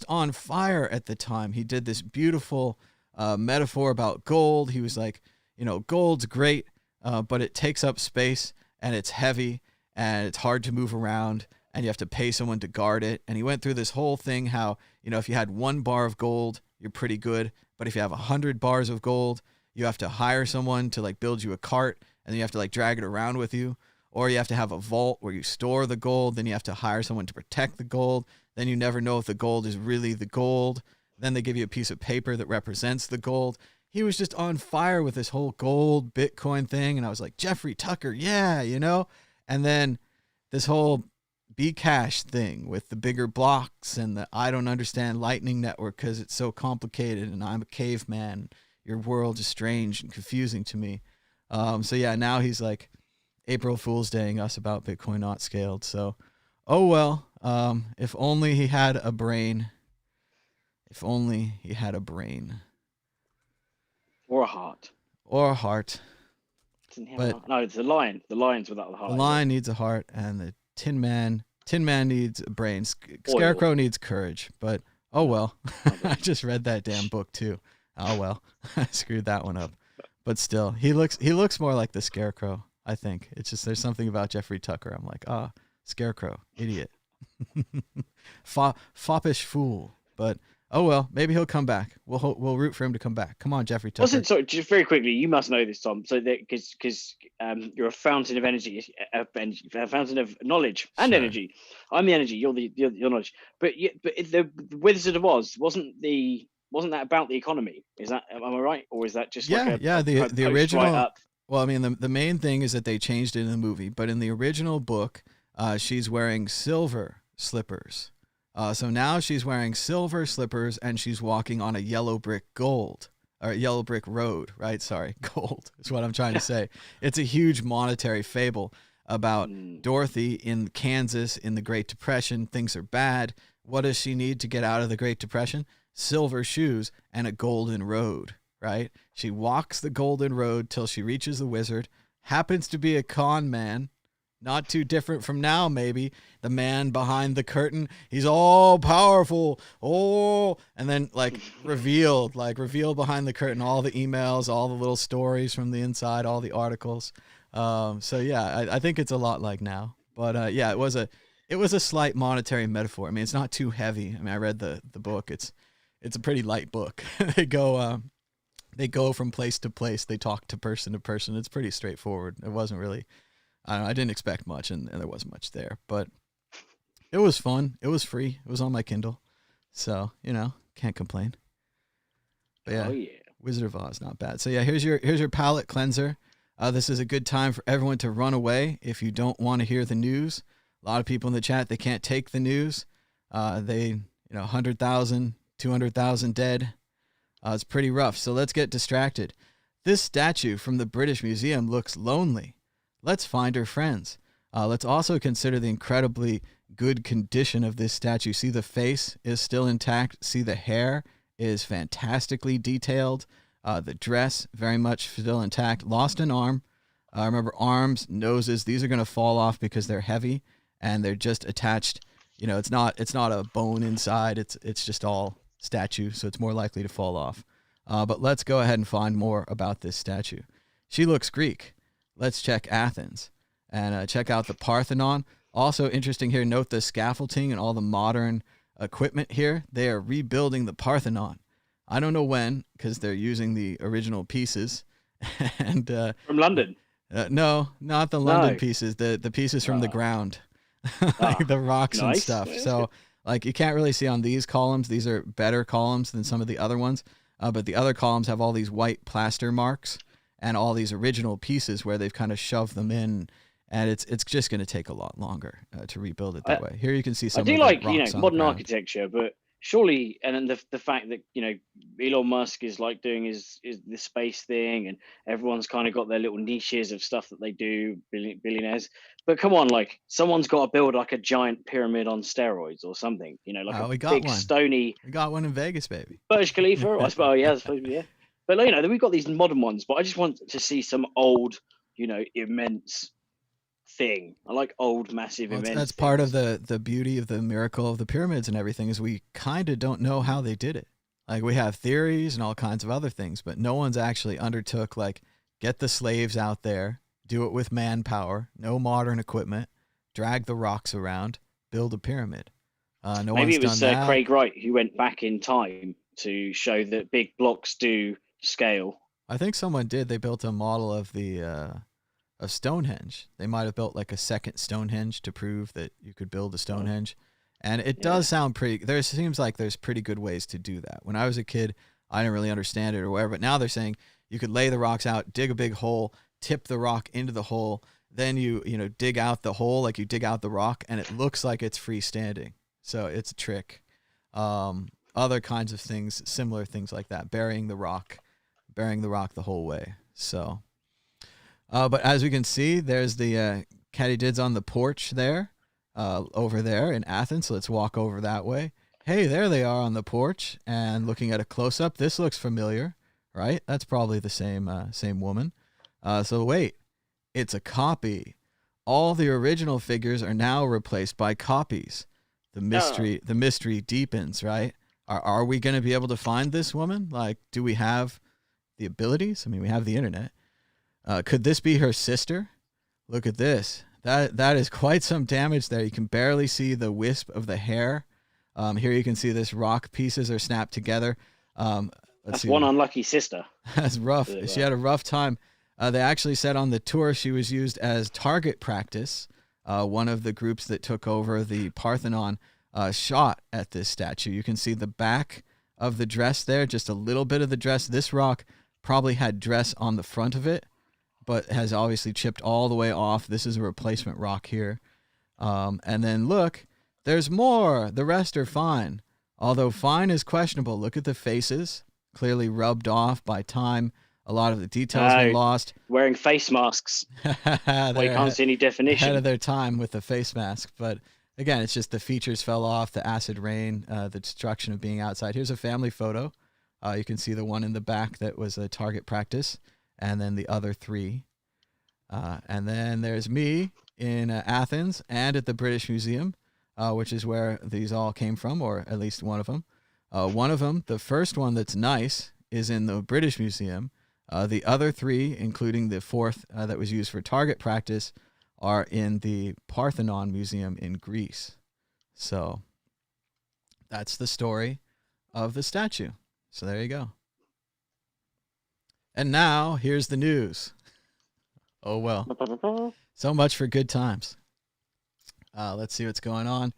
on fire at the time. He did this beautiful metaphor about gold. He was like, you know, gold's great, but it takes up space and it's heavy and it's hard to move around and you have to pay someone to guard it. And he went through this whole thing how, you know, if you had 1 bar of gold, you're pretty good. But if you have 100 bars of gold, you have to hire someone to like build you a cart, and then you have to like drag it around with you. Or you have to have a vault where you store the gold. Then you have to hire someone to protect the gold. Then you never know if the gold is really the gold. Then they give you a piece of paper that represents the gold. He was just on fire with this whole gold Bitcoin thing. And I was like, Jeffrey Tucker, yeah, you know? And then this whole Bcash thing with the bigger blocks and the I don't understand Lightning Network because it's so complicated and I'm a caveman. Your world is strange and confusing to me. So yeah, now he's like April Fool's Daying us about Bitcoin not scaled. So, oh well, if only he had a brain. If only he had a brain. Or a heart. Or a heart. But no, it's the lion. The lion's without the heart. The lion needs a heart, and the Tin Man needs a brain. Scarecrow needs courage. But oh well. I just read that damn book too. Oh well. I screwed that one up. But still, he looks more like the Scarecrow, I think. It's just there's something about Jeffrey Tucker. I'm like, Scarecrow, idiot. Foppish fool. But oh well, maybe he'll come back. We'll root for him to come back. Come on, Jeffrey Tucker. Sorry, just very quickly, you must know this, Tom. So that because you're a fountain of energy, a fountain of knowledge and energy. I'm the energy. You're the knowledge. But the Wizard of Oz wasn't that about the economy? Am I right, or is that just the original? Well, I mean, the main thing is that they changed it in the movie, but in the original book, she's wearing silver slippers. So now she's wearing silver slippers and she's walking on a yellow brick road, right? Sorry, gold is what I'm trying to say. It's a huge monetary fable. about Dorothy in Kansas in the Great Depression. Things are bad. What does she need to get out of the Great Depression? Silver shoes and a golden road, right? She walks the golden road till she reaches the wizard, happens to be a con man, not too different from now, maybe. The man behind the curtain, he's all powerful. Oh, and then revealed behind the curtain, all the emails, all the little stories from the inside, all the articles. So yeah, I think it's a lot like now, but yeah, it was a slight monetary metaphor. I mean, it's not too heavy. I mean, I read the book. It's a pretty light book. They go from place to place. They talk to person. It's pretty straightforward. It wasn't really, I didn't expect much, and there wasn't much there, but it was fun. It was free. It was on my Kindle, so can't complain. But yeah, Wizard of Oz, not bad. So yeah, here's your palate cleanser. This is a good time for everyone to run away if you don't want to hear the news. A lot of people in the chat, they can't take the news. 100,000, 200,000 dead. It's pretty rough. So let's get distracted. This statue from the British Museum looks lonely. Let's find her friends. Let's also consider the incredibly good condition of this statue. See, the face is still intact. See, the hair is fantastically detailed. The dress, very much still intact. Lost an arm. Remember, arms, noses, these are going to fall off because they're heavy and they're just attached. It's not a bone inside. It's just all statue, so it's more likely to fall off. But let's go ahead and find more about this statue. She looks Greek. Let's check Athens and check out the Parthenon. Also interesting here, note the scaffolding and all the modern equipment here. They are rebuilding the Parthenon. I don't know when, because they're using the original pieces. And from London? No, not the London pieces. The pieces from the ground, the rocks and stuff. So you can't really see on these columns. These are better columns than some of the other ones. But the other columns have all these white plaster marks and all these original pieces where they've kind of shoved them in. And it's just going to take a lot longer to rebuild it that way. Here you can see some. I do modern architecture, but surely, and then the fact that Elon Musk is doing is the space thing, and everyone's kind of got their little niches of stuff that they do, billionaires. But come on, someone's got to build a giant pyramid on steroids or something, we got big one. Stony. We got one in Vegas, baby. Burj Khalifa, I suppose. Yeah, I suppose, yeah. But we've got these modern ones, but I just want to see some old, immense thing. I like old, massive immense. That's part of the beauty of the miracle of the pyramids and everything is we kind of don't know how they did it. We have theories and all kinds of other things, but no one's actually undertook get the slaves out there, do it with manpower, no modern equipment, drag the rocks around, build a pyramid. Maybe it was Craig Wright who went back in time to show that big blocks do scale. I think someone did. They built a model of the of Stonehenge. They might have built a second Stonehenge to prove that you could build a Stonehenge. And it does sound pretty, seems like there's pretty good ways to do that. When I was a kid, I didn't really understand it or whatever, but now they're saying you could lay the rocks out, dig a big hole, tip the rock into the hole, then you dig out the hole, you dig out the rock, and it looks like it's freestanding. So it's a trick. Other kinds of things, similar things like that, burying the rock the whole way. So, but as we can see, there's the katydids on the porch there, over there in Athens. So let's walk over that way. Hey, there they are on the porch, and looking at a close-up, this looks familiar, right? That's probably the same woman. So wait, it's a copy. All the original figures are now replaced by copies. The mystery deepens, right? Are we going to be able to find this woman? Do we have the abilities? I mean, we have the internet. Could this be her sister? Look at this. That is quite some damage there. You can barely see the wisp of the hair. Here you can see this rock pieces are snapped together. That's one unlucky sister. That's rough. She had a rough time. They actually said on the tour she was used as target practice. One of the groups that took over the Parthenon shot at this statue. You can see the back of the dress there, just a little bit of the dress. This rock probably had dress on the front of it, but has obviously chipped all the way off. This is a replacement rock here. And then look, there's more. The rest are fine. Although fine is questionable. Look at the faces, clearly rubbed off by time. A lot of the details been lost. Wearing face masks. Well, you can't see any definition. Ahead of their time with the face mask. But again, it's just the features fell off, the acid rain, the destruction of being outside. Here's a family photo. You can see the one in the back that was a target practice, and then the other 3. And then there's me in Athens and at the British Museum, which is where these all came from, or at least one of them. One of them, the first one that's nice, is in the British Museum. The other 3, including the 4th that was used for target practice, are in the Parthenon Museum in Greece. So that's the story of the statue. So there you go. And now here's the news. Oh, well. So much for good times. Let's see what's going on.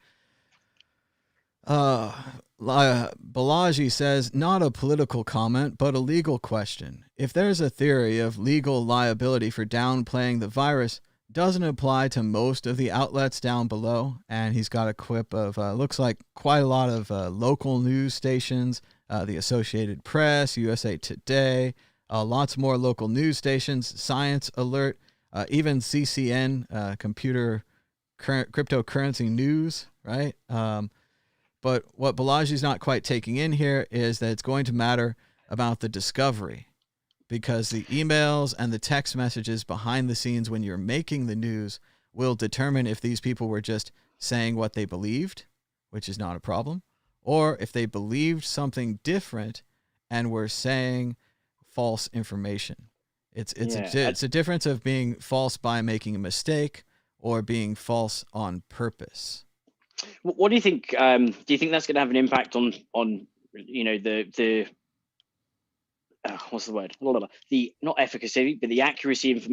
Balaji says, not a political comment, but a legal question. If there's a theory of legal liability for downplaying the virus, doesn't apply to most of the outlets down below. And he's got a quip of, looks like quite a lot of local news stations, the Associated Press, USA Today, lots more local news stations, Science Alert, even CCN, cryptocurrency news, right? But what Balaji's not quite taking in here is that it's going to matter about the discovery, because the emails and the text messages behind the scenes when you're making the news will determine if these people were just saying what they believed, which is not a problem, or if they believed something different and were saying false information. It's a difference of being false by making a mistake or being false on purpose. What do you think? Do you think that's going to have an impact on the what's the word? The not efficacy, but the accuracy of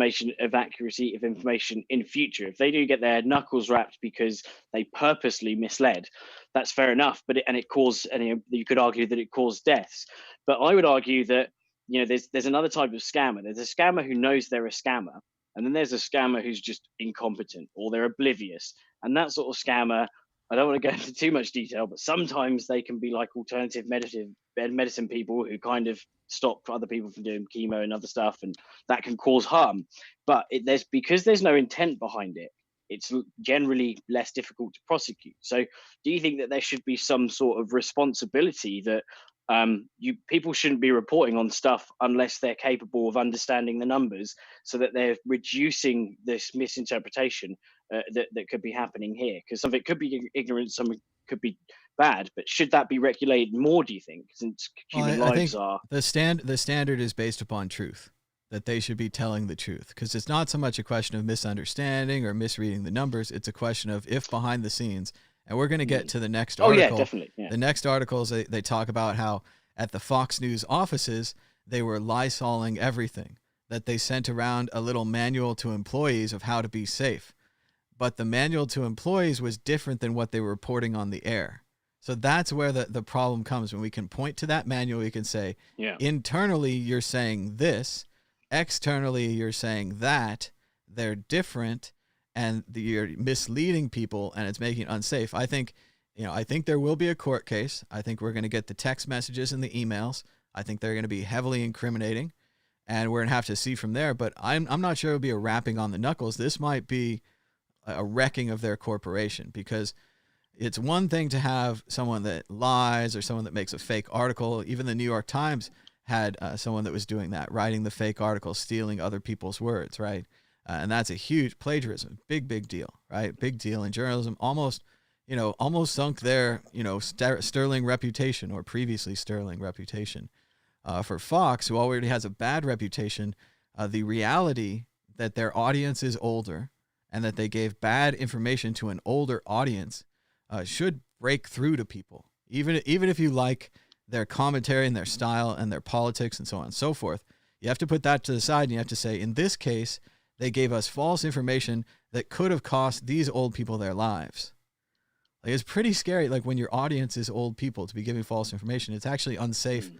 information in future? If they do get their knuckles wrapped because they purposely misled, that's fair enough. But you could argue that it caused deaths. But I would argue that there's another type of scammer. There's a scammer who knows they're a scammer, and then there's a scammer who's just incompetent or they're oblivious. And that sort of scammer, I don't want to go into too much detail, but sometimes they can be like alternative medicine people who kind of stop other people from doing chemo and other stuff, and that can cause harm. But because there's no intent behind it, it's generally less difficult to prosecute. So do you think that there should be some sort of responsibility that people shouldn't be reporting on stuff unless they're capable of understanding the numbers, so that they're reducing this misinterpretation that could be happening here? Because some of it could be ignorance, some of it could be bad, but should that be regulated more, do you think, since human lives are... The standard is based upon truth, that they should be telling the truth, because it's not so much a question of misunderstanding or misreading the numbers. It's a question of if behind the scenes. And we're going to get to the next article. Oh, yeah, definitely. Yeah. The next articles, they talk about how at the Fox News offices, they were Lysoling everything, that they sent around a little manual to employees of how to be safe. But the manual to employees was different than what they were reporting on the air. So that's where the problem comes. When we can point to that manual, we can say, internally, you're saying this. Externally, you're saying that. They're different. And you're misleading people, and it's making it unsafe. I think there will be a court case. I think we're going to get the text messages and the emails. I think they're going to be heavily incriminating, and we're going to have to see from there. But I'm not sure it'll be a wrapping on the knuckles. This might be a wrecking of their corporation, because it's one thing to have someone that lies or someone that makes a fake article. Even the New York Times had someone that was doing that, writing the fake article, stealing other people's words, right? And that's a huge plagiarism, big deal, right? Big deal in journalism. Almost sunk their, sterling reputation, or previously sterling reputation. For Fox, who already has a bad reputation, the reality that their audience is older and that they gave bad information to an older audience should break through to people. Even if you like their commentary and their style and their politics and so on and so forth, you have to put that to the side, and you have to say, in this case, they gave us false information that could have cost these old people their lives. Like, it's pretty scary. Like, when your audience is old people, to be giving false information, it's actually unsafe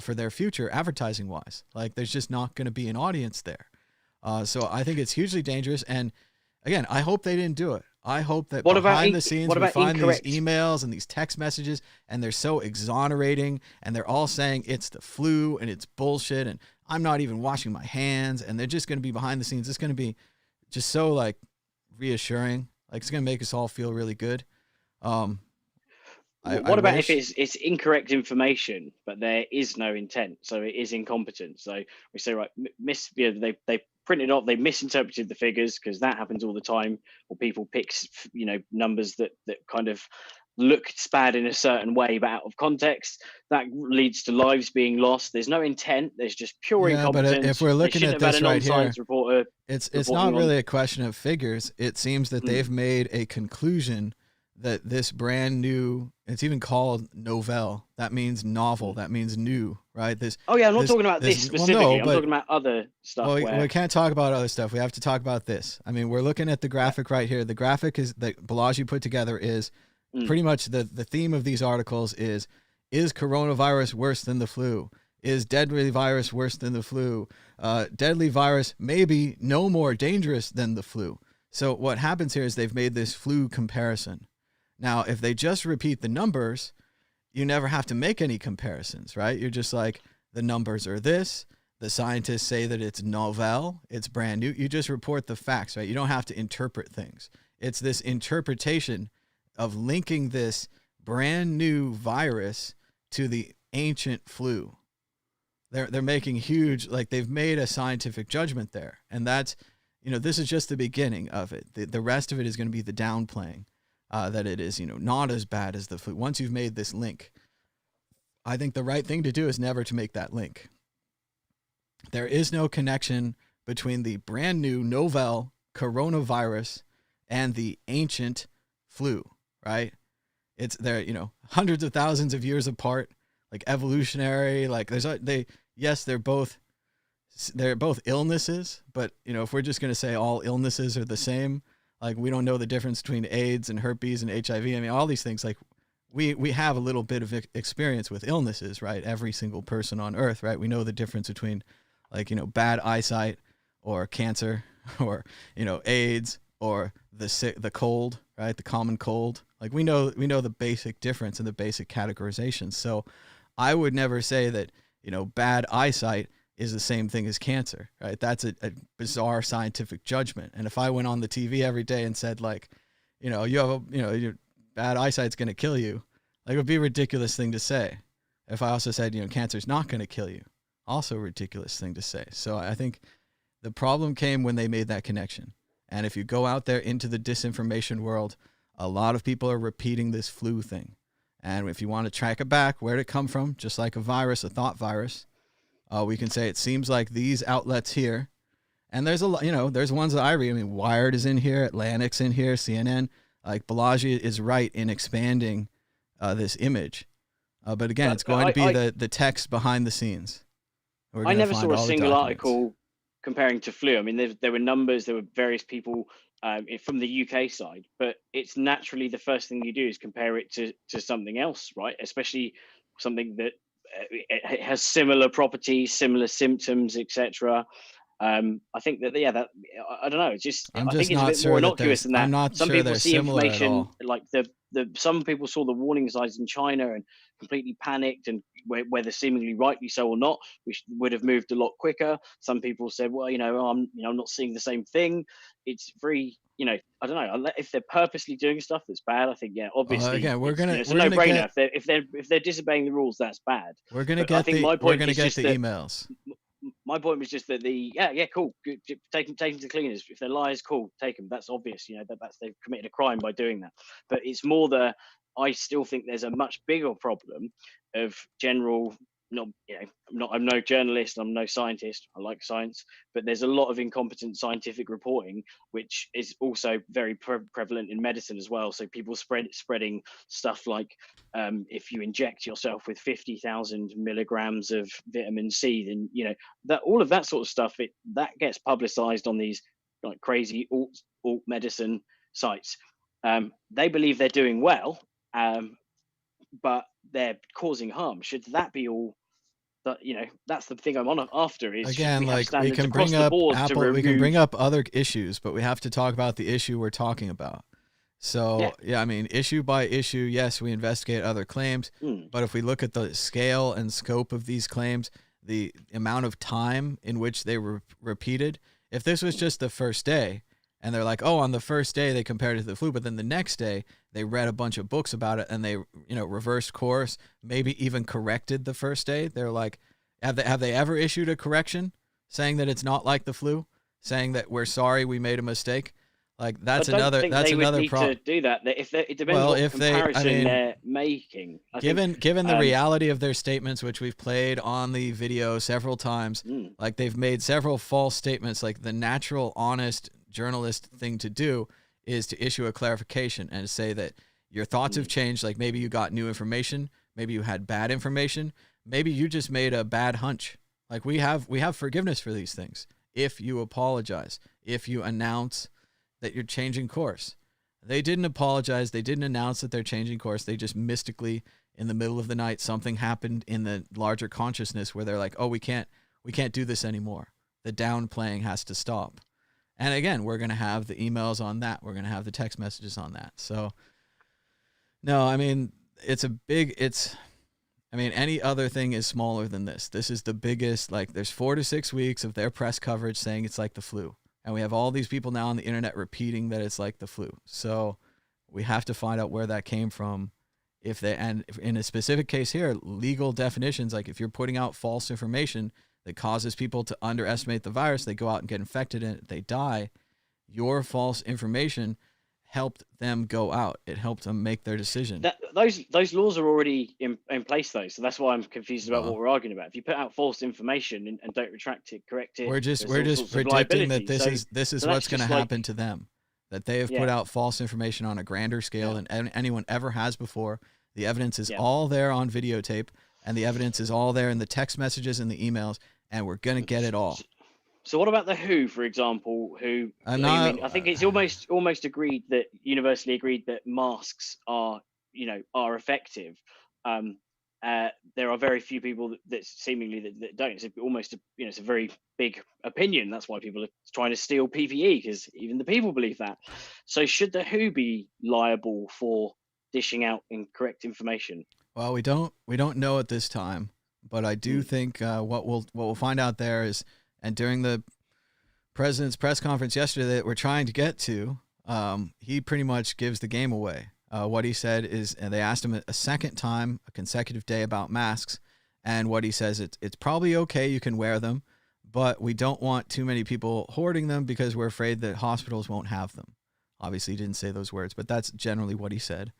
for their future, advertising wise. Like, there's just not going to be an audience there. So I think it's hugely dangerous. And again, I hope they didn't do it. I hope that behind the scenes we find these emails and these text messages, and they're so exonerating, and they're all saying it's the flu and it's bullshit, and I'm not even washing my hands, and they're just going to be behind the scenes. It's going to be just so like reassuring. Like it's going to make us all feel really good. What about if it's incorrect information, but there is no intent, so it is incompetent? So we say, right, they printed off, they misinterpreted the figures, because that happens all the time, or people pick numbers that kind of look bad in a certain way but out of context. That leads to lives being lost. There's no intent, there's just pure incompetence. But if we're looking at this right here, it's not really a question of figures. It seems that they've made a conclusion that this brand new, it's even called novel. That means novel. That means new, right? I'm not talking about this specifically. I'm talking about other stuff. Well, we can't talk about other stuff. We have to talk about this. I mean, we're looking at the graphic right here. The graphic is that Balaji put together is pretty much the theme of these articles is coronavirus worse than the flu? Is deadly virus worse than the flu? Deadly virus maybe no more dangerous than the flu. So what happens here is they've made this flu comparison. Now, if they just repeat the numbers, you never have to make any comparisons, right? You're just like, the numbers are this. The scientists say that it's novel, it's brand new. You just report the facts, right? You don't have to interpret things. It's this interpretation of linking this brand new virus to the ancient flu. They're making huge, like they've made a scientific judgment there. And that's, this is just the beginning of it. The rest of it is going to be the downplaying. That it is, not as bad as the flu. Once you've made this link, I think the right thing to do is never to make that link. There is no connection between the brand new novel coronavirus and the ancient flu, right? They're, hundreds of thousands of years apart, like evolutionary, like they're both illnesses, but if we're just going to say all illnesses are the same, like we don't know the difference between AIDS and herpes and HIV. I mean, all these things, like we have a little bit of experience with illnesses, right? Every single person on earth, right? We know the difference between like, bad eyesight or cancer or, AIDS or the cold, right? The common cold. Like we know the basic difference and the basic categorizations. So I would never say that, bad eyesight is the same thing as cancer, right? That's a bizarre scientific judgment. And if I went on the TV every day and said like, you have your bad eyesight's going to kill you, like it would be a ridiculous thing to say. If I also said, cancer's not going to kill you, also a ridiculous thing to say. So I think the problem came when they made that connection. And if you go out there into the disinformation world, a lot of people are repeating this flu thing. And if you want to track it back, where'd it come from? Just like a virus, a thought virus. We can say it seems like these outlets here, and there's there's ones that I read. I mean, Wired is in here, Atlantic's in here, CNN. Like Balaji is right in expanding this image, but again, it's going to be the text behind the scenes. I never saw a single article comparing to flu. I mean, there were numbers, there were various people from the UK side, but it's naturally the first thing you do is compare it to something else, right? Especially something that it has similar properties, similar symptoms, etc. I think that I don't know. It's just I think it's a bit more innocuous than that. I'm not some sure people see information like some people saw the warning signs in China and completely panicked, and whether seemingly rightly so or not, we would have moved a lot quicker. Some people said, well, I'm not seeing the same thing. It's very, I don't know, if they're purposely doing stuff that's bad. I think, obviously, again, it's a no-brainer. If they're disobeying the rules, that's bad. We're gonna get the emails. My point was just that cool. Take them to cleaners. If they're liars, cool, take them. That's obvious. That's they've committed a crime by doing that. But it's more I still think there's a much bigger problem of general. I'm no journalist. I'm no scientist. I like science, but there's a lot of incompetent scientific reporting, which is also very prevalent in medicine as well. So people spreading stuff like if you inject yourself with 50,000 milligrams of vitamin C, then that all of that sort of stuff that gets publicized on these like crazy alt medicine sites. They believe they're doing well, but they're causing harm. Should that be all? That that's the thing I'm on after. Is again, we can bring up Apple, we can bring up other issues, but we have to talk about the issue we're talking about. So I mean, issue by issue, yes, we investigate other claims, but if we look at the scale and scope of these claims, the amount of time in which they were repeated. If this was just the first day, and they're like, oh, on the first day they compared it to the flu, but then the next day they read a bunch of books about it and they, reversed course, maybe even corrected the first day. They're like, have they ever issued a correction saying that it's not like the flu, saying that we're sorry we made a mistake? Like that's another problem. To do that. It depends what comparison they're making. Given the reality of their statements, which we've played on the video several times, like they've made several false statements. Like the natural, honest journalist thing to do is to issue a clarification and say that your thoughts have changed. Like maybe you got new information, maybe you had bad information, maybe you just made a bad hunch. Like we have forgiveness for these things. If you apologize, if you announce that you're changing course. They didn't apologize. They didn't announce that they're changing course. They just mystically, in the middle of the night, something happened in the larger consciousness where they're like, oh, we can't do this anymore. The downplaying has to stop. And again, we're going to have the emails on that. We're going to have the text messages on that. So, no, I mean, any other thing is smaller than this. This is the biggest, like there's 4 to 6 weeks of their press coverage saying it's like the flu. And we have all these people now on the internet repeating that it's like the flu. So we have to find out where that came from. And in a specific case here, legal definitions, like if you're putting out false information that causes people to underestimate the virus, they go out and get infected and they die. Your false information helped them go out. It helped them make their decision. Those laws are already in place, though. So that's why I'm confused about what we're arguing about. If you put out false information and don't retract it, correct it, we're just predicting that this is what's going to happen to them. That they have put out false information on a grander scale than anyone ever has before. The evidence is all there on videotape, and the evidence is all there in the text messages and the emails, and we're going to get it all. So what about the WHO, for example, I think it's almost agreed that universally agreed that masks are effective. There are very few people that seemingly that don't. It's almost it's a very big opinion. That's why people are trying to steal PPE, because even the people believe that. So should the WHO be liable for dishing out incorrect information? Well, we don't know at this time, but I do think what we'll find out there is. And during the president's press conference yesterday that we're trying to get to, he pretty much gives the game away. What he said is, and they asked him a second time, a consecutive day, about masks. And what he says, it's probably okay, you can wear them, but we don't want too many people hoarding them because we're afraid that hospitals won't have them. Obviously, he didn't say those words, but that's generally what he said.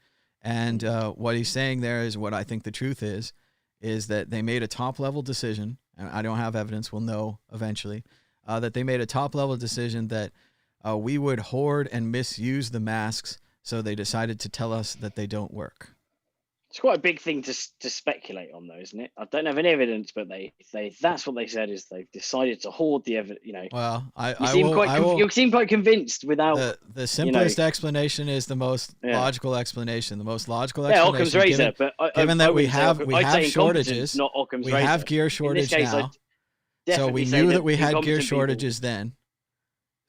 And what he's saying there is what I think the truth is that they made a top-level decision. I don't have evidence, we'll know eventually, that they made a top-level decision that we would hoard and misuse the masks, so they decided to tell us that they don't work. It's quite a big thing to speculate on, though, isn't it? I don't have any evidence, but that's what they said, is they've decided to hoard the evidence. Well, you seem quite convinced without the simplest explanation is the most logical explanation. The most logical explanation. Occam's razor, given that we have shortages, not Occam's razor. We have gear shortage now, so we knew that we had gear shortages then.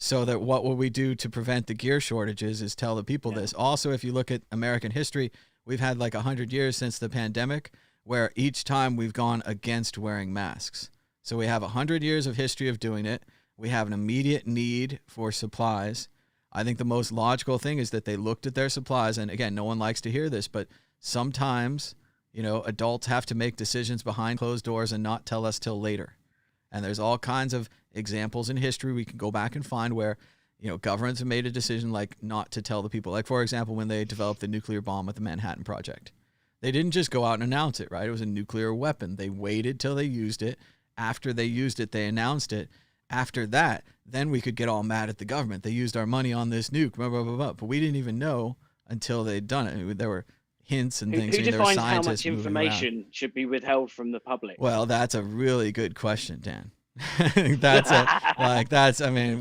So that what will we do to prevent the gear shortages is tell the people this. Also, if you look at American history, we've had like 100 years since the pandemic where each time we've gone against wearing masks. So we have 100 years of history of doing it. We have an immediate need for supplies. I think the most logical thing is that they looked at their supplies. And again, no one likes to hear this, but sometimes, adults have to make decisions behind closed doors and not tell us till later. And there's all kinds of examples in history we can go back and find where, governments have made a decision like not to tell the people. Like, for example, when they developed the nuclear bomb with the Manhattan Project. They didn't just go out and announce it, right? It was a nuclear weapon. They waited till they used it. After they used it, they announced it. After that, then we could get all mad at the government. They used our money on this nuke, blah, blah, blah, blah. But we didn't even know until they'd done it. There were hints and things. Who defines how much information should be withheld from the public? Well, that's a really good question, Dan.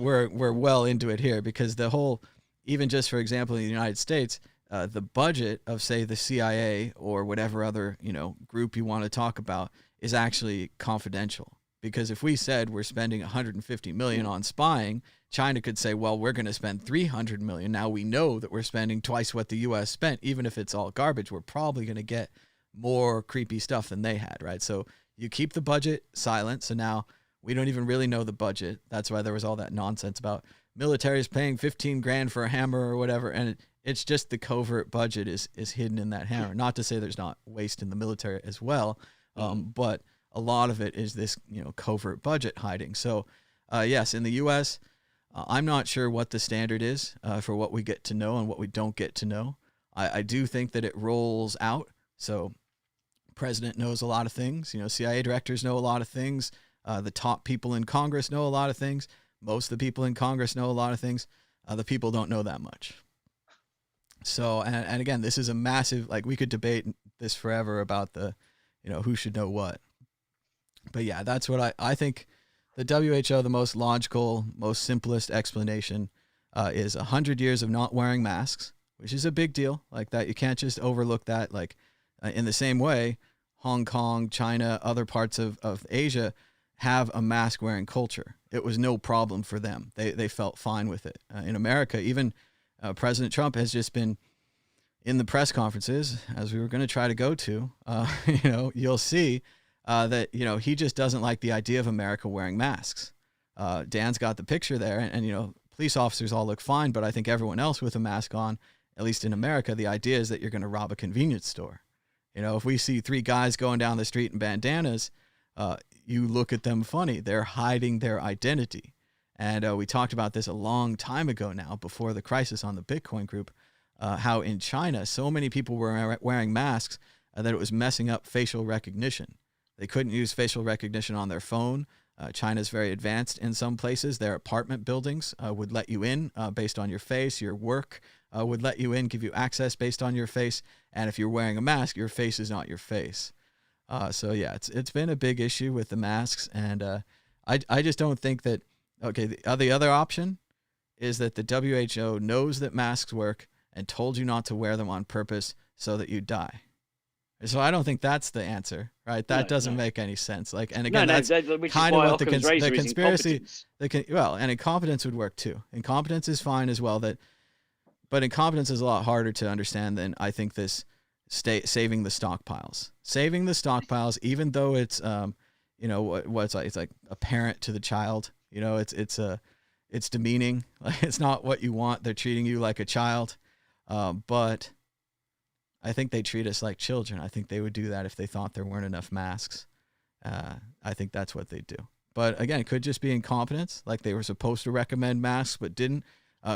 We're well into it here, because the whole, even just for example, in the United States, the budget of, say, the CIA or whatever other, group you want to talk about is actually confidential. Because if we said we're spending $150 million on spying, China could say, well, we're going to spend $300 million. Now we know that we're spending twice what the U.S. spent. Even if it's all garbage, we're probably going to get more creepy stuff than they had, right? So you keep the budget silent. So now we don't even really know the budget. That's why there was all that nonsense about military is paying 15 grand for a hammer or whatever. And it's just the covert budget is hidden in that hammer. Not to say there's not waste in the military as well, but a lot of it is this, covert budget hiding. So, yes, in the U.S., I'm not sure what the standard is for what we get to know and what we don't get to know. I do think that it rolls out. So president knows a lot of things. CIA directors know a lot of things. The top people in Congress know a lot of things. Most of the people in Congress know a lot of things. The people don't know that much. So, and again, this is a massive, we could debate this forever about who should know what. But yeah, that's what I think. The WHO, the most logical, most simplest explanation is 100 years of not wearing masks, which is a big deal. Like that, you can't just overlook that. In the same way, Hong Kong, China, other parts of Asia have a mask wearing culture. It was no problem for them. They felt fine with it. In America, even President Trump has just been in the press conferences, as we were going to try to go to, you'll see that, he just doesn't like the idea of America wearing masks. Dan's got the picture there, and police officers all look fine, but I think everyone else with a mask on, at least in America, the idea is that you're going to rob a convenience store. If we see 3 guys going down the street in bandanas, you look at them funny. They're hiding their identity. And we talked about this a long time ago now, before the crisis on the Bitcoin group, how in China, so many people were wearing masks that it was messing up facial recognition. They couldn't use facial recognition on their phone. China's very advanced in some places. Their apartment buildings would let you in based on your face. Your work would let you in, give you access based on your face. And if you're wearing a mask, your face is not your face. So yeah, it's been a big issue with the masks. And I just don't think that, okay, the other option is that the WHO knows that masks work and told you not to wear them on purpose so that you die. So I don't think that's the answer, right? That doesn't make any sense. And again, that's kind of what the conspiracy, and incompetence would work too. Incompetence is fine as well, but incompetence is a lot harder to understand than I think this saving the stockpiles. Saving the stockpiles, even though it's, it's like a parent to the child, it's demeaning. It's not what you want. They're treating you like a child. But I think they treat us like children. I think they would do that if they thought there weren't enough masks. I think that's what they do. But again, it could just be incompetence, like they were supposed to recommend masks but didn't.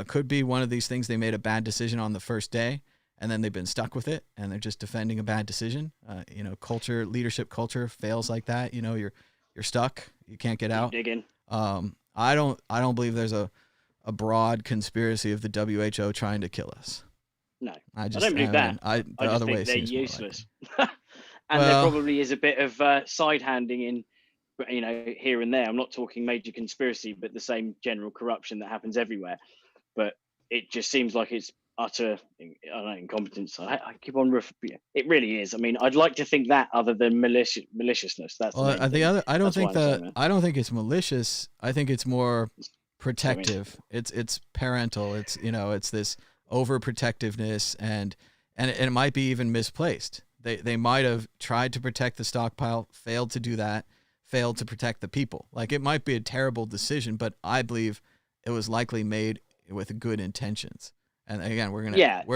Could be one of these things, they made a bad decision on the first day and then they've been stuck with it and they're just defending a bad decision. Leadership culture fails like that. You're stuck. You can't get out. Digging. I don't believe there's a broad conspiracy of the WHO trying to kill us. No, I don't believe that. I just think they're useless. And there probably is a bit of side handing in, here and there. I'm not talking major conspiracy, but the same general corruption that happens everywhere. But it just seems like it's utter, incompetence. I keep on. It really is. I mean, I'd like to think that other than maliciousness. That's the other. I don't think it's malicious. I think it's more protective. It's parental. It's this overprotectiveness and it might be even misplaced. They might have tried to protect the stockpile, failed to do that, failed to protect the people. It might be a terrible decision, but I believe it was likely made with good intentions. And again, we're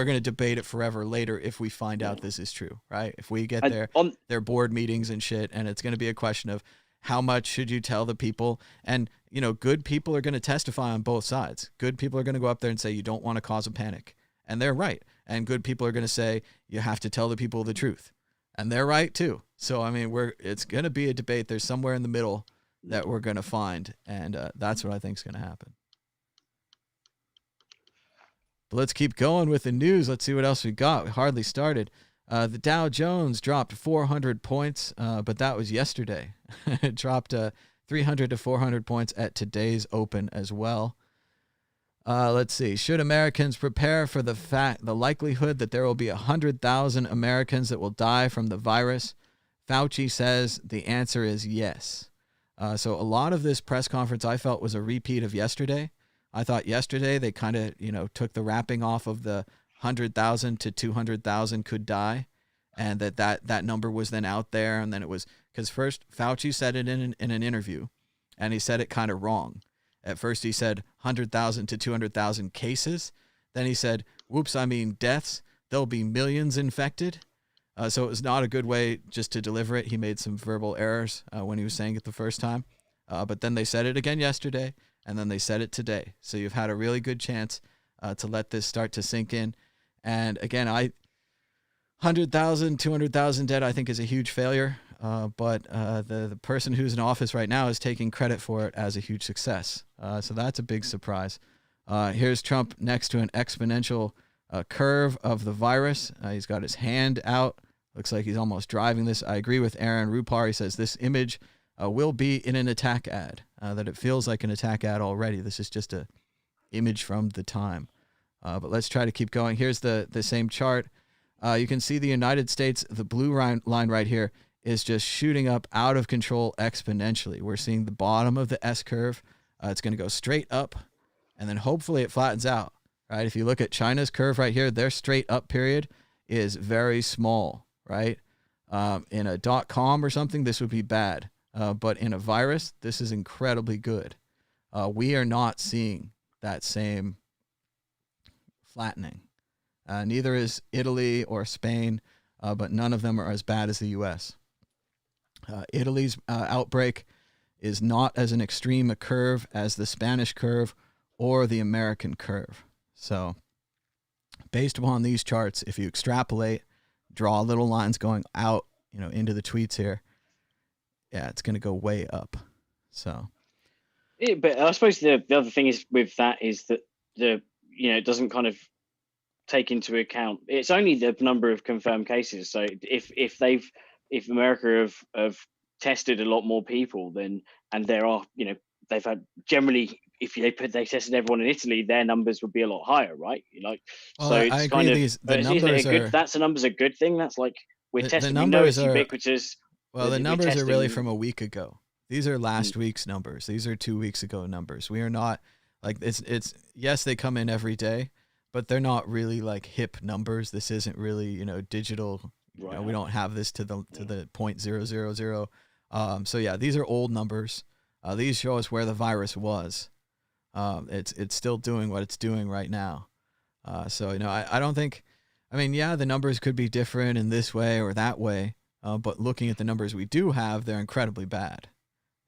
gonna debate it forever later if we find out this is true, right? If we get their board meetings and shit, and it's gonna be a question of how much should you tell the people? And good people are gonna testify on both sides. Good people are gonna go up there and say you don't want to cause a panic, and they're right. And good people are gonna say you have to tell the people the truth, and they're right too. So I mean, it's gonna be a debate. There's somewhere in the middle that we're gonna find, and that's what I think is gonna happen. But let's keep going with the news. Let's see what else we got. We hardly started. The Dow Jones dropped 400 points, but that was yesterday. It dropped 300 to 400 points at today's open as well. Let's see. Should Americans prepare for the likelihood that there will be 100,000 Americans that will die from the virus? Fauci says the answer is yes. So a lot of this press conference I felt was a repeat of yesterday. I thought yesterday they kind of, took the wrapping off of the 100,000 to 200,000 could die, and that number was then out there, and then it was because first Fauci said it in an interview, and he said it kind of wrong. At first he said 100,000 to 200,000 cases. Then he said, whoops, I mean deaths. There'll be millions infected. So it was not a good way just to deliver it. He made some verbal errors when he was saying it the first time. But then they said it again yesterday, and then they said it today. So you've had a really good chance to let this start to sink in. And again, 100,000, 200,000 dead, I think is a huge failure. But the person who's in office right now is taking credit for it as a huge success. So that's a big surprise. Here's Trump next to an exponential curve of the virus. He's got his hand out. Looks like he's almost driving this. I agree with Aaron Rupar. He says this image will be in an attack ad, that it feels like an attack ad already. This is just a image from the time. But let's try to keep going. Here's the same chart. You can see the United States, the blue line right here, is just shooting up out of control exponentially. We're seeing the bottom of the S curve. It's going to go straight up, and then hopefully it flattens out. Right? If you look at China's curve right here, their straight up period is very small. Right? In a .com or something, this would be bad. But in a virus, this is incredibly good. We are not seeing that same flattening. Neither is Italy or Spain, but none of them are as bad as the U.S. Italy's outbreak is not as an extreme a curve as the Spanish curve or the American curve. So based upon these charts, if you extrapolate, draw little lines going out, into the tweets here, yeah, it's going to go way up. So, yeah, but I suppose the other thing is with that is that it doesn't kind of take into account, it's only the number of confirmed cases. So if America have tested a lot more people, then, and there are, they've had generally, if they tested everyone in Italy, their numbers would be a lot higher, right? Well, so it's I agree. kind of, the numbers are, that's the numbers a good thing. That's like we're testing. The numbers we know it's ubiquitous. Well, the numbers are really from a week ago. These are last week's numbers. These are 2 weeks ago numbers. We are not like it's yes, they come in every day, but they're not really like hip numbers. This isn't really, digital. Right. We don't have this to the 0.000. So yeah, these are old numbers. These show us where the virus was. It's still doing what it's doing right now. So I don't think. I mean, yeah, the numbers could be different in this way or that way. But looking at the numbers we do have, they're incredibly bad.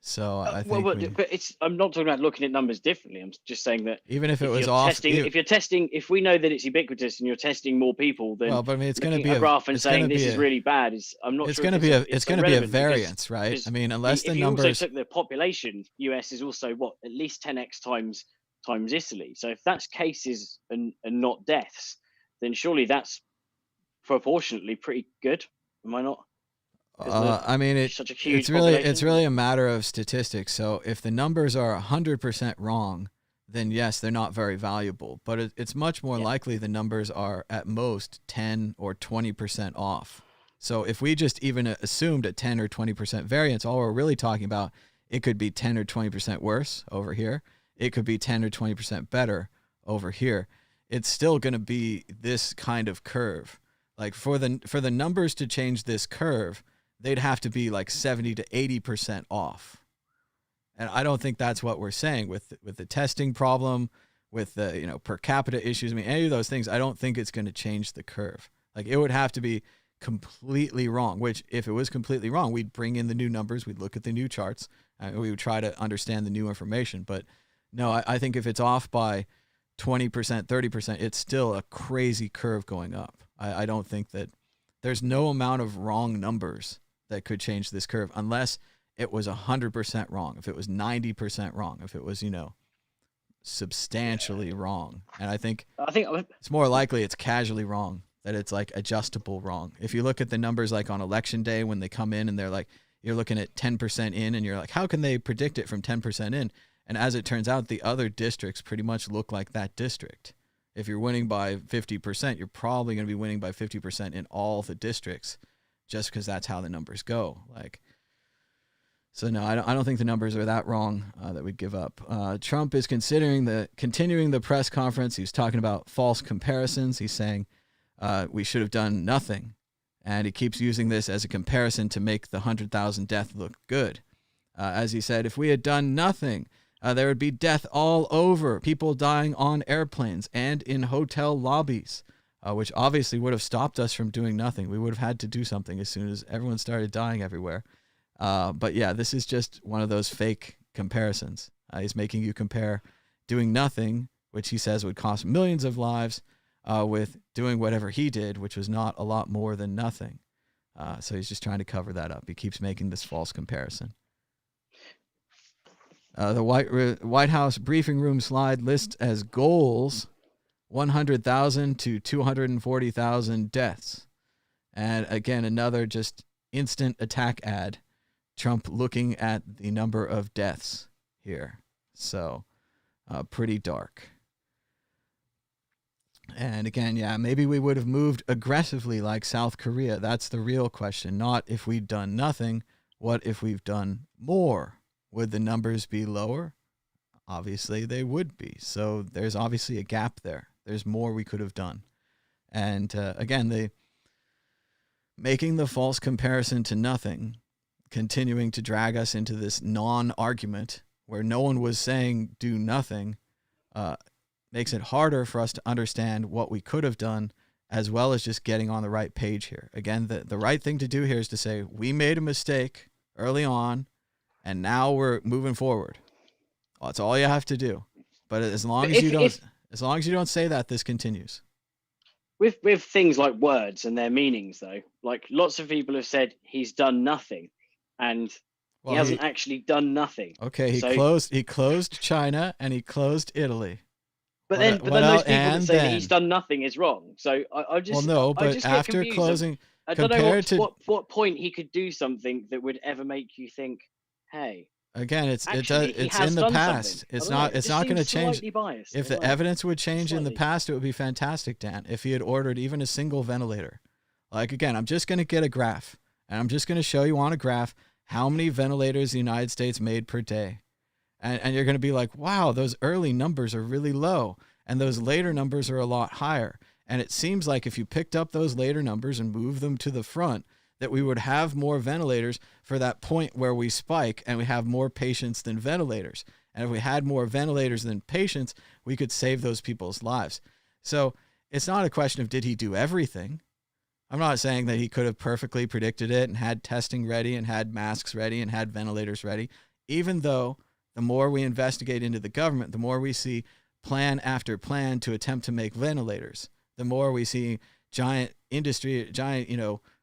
So I think. But I'm not talking about looking at numbers differently. I'm just saying that even if it was off, if we know that it's ubiquitous and you're testing more people, then well, but I mean, it's going to be a graph and saying this is really bad is I'm not. It's going to be it's going to be a variance, right? I mean, unless the numbers. If you also took the population, US is also at least 10x times Italy. So if that's cases and not deaths, then surely that's proportionately pretty good. Am I not? I mean, it's really a matter of statistics. So if the numbers are 100% wrong, then yes, they're not very valuable. But it's much more likely the numbers are at most 10 or 20% off. So if we just even assumed a 10 or 20% variance, all we're really talking about, it could be 10 or 20% worse over here. It could be 10 or 20% better over here. It's still going to be this kind of curve. Like for the numbers to change this curve, they'd have to be like 70 to 80% off. And I don't think that's what we're saying with the testing problem, with the, per capita issues. I mean, any of those things, I don't think it's going to change the curve. Like it would have to be completely wrong, which if it was completely wrong, we'd bring in the new numbers. We'd look at the new charts and we would try to understand the new information. But no, I think if it's off by 20%, 30%, it's still a crazy curve going up. I don't think that there's no amount of wrong numbers that could change this curve unless it was 100% wrong. If it was 90% wrong, if it was, substantially wrong. And I think it's more likely it's casually wrong, that it's like adjustable wrong. If you look at the numbers like on election day when they come in and they're like, you're looking at 10% in and you're like, how can they predict it from 10% in? And as it turns out, the other districts pretty much look like that district. If you're winning by 50%, you're probably going to be winning by 50% in all the districts, just because that's how the numbers go. So no, I don't think the numbers are that wrong that we'd give up. Trump is continuing the press conference. He's talking about false comparisons. He's saying we should have done nothing. And he keeps using this as a comparison to make the 100,000 death look good. As he said, if we had done nothing, there would be death all over, people dying on airplanes and in hotel lobbies, which obviously would have stopped us from doing nothing. We would have had to do something as soon as everyone started dying everywhere. But yeah, this is just one of those fake comparisons. He's making you compare doing nothing, which he says would cost millions of lives, with doing whatever he did, which was not a lot more than nothing. So he's just trying to cover that up. He keeps making this false comparison. The White House briefing room slide lists as goals 100,000 to 240,000 deaths. And again, another just instant attack ad. Trump looking at the number of deaths here. So pretty dark. And again, yeah, maybe we would have moved aggressively like South Korea. That's the real question. Not if we've done nothing. What if we've done more? Would the numbers be lower? Obviously, they would be. So there's obviously a gap there. There's more we could have done. And again, making the false comparison to nothing, continuing to drag us into this non-argument where no one was saying do nothing, makes it harder for us to understand what we could have done, as well as just getting on the right page here. Again, the right thing to do here is to say, we made a mistake early on, and now we're moving forward. Well, that's all you have to do. But as long as you don't say that, this continues. With things like words and their meanings, though, like lots of people have said he's done nothing, and he hasn't actually done nothing. Okay, he closed China and he closed Italy. But then those people that say that he's done nothing is wrong. So I just after closing, I don't know what point he could do something that would ever make you think, hey. Again, it's in the past. It's not going to change. Biased. If the evidence would change in the past, it would be fantastic, Dan. If he had ordered even a single ventilator, like again, I'm just going to get a graph, and I'm just going to show you on a graph how many ventilators the United States made per day, and you're going to be like, wow, those early numbers are really low, and those later numbers are a lot higher. And it seems like if you picked up those later numbers and moved them to the front, that we would have more ventilators for that point where we spike and we have more patients than ventilators. And if we had more ventilators than patients, we could save those people's lives. So it's not a question of did he do everything. I'm not saying that he could have perfectly predicted it and had testing ready and had masks ready and had ventilators ready, even though the more we investigate into the government, the more we see plan after plan to attempt to make ventilators, the more we see giant,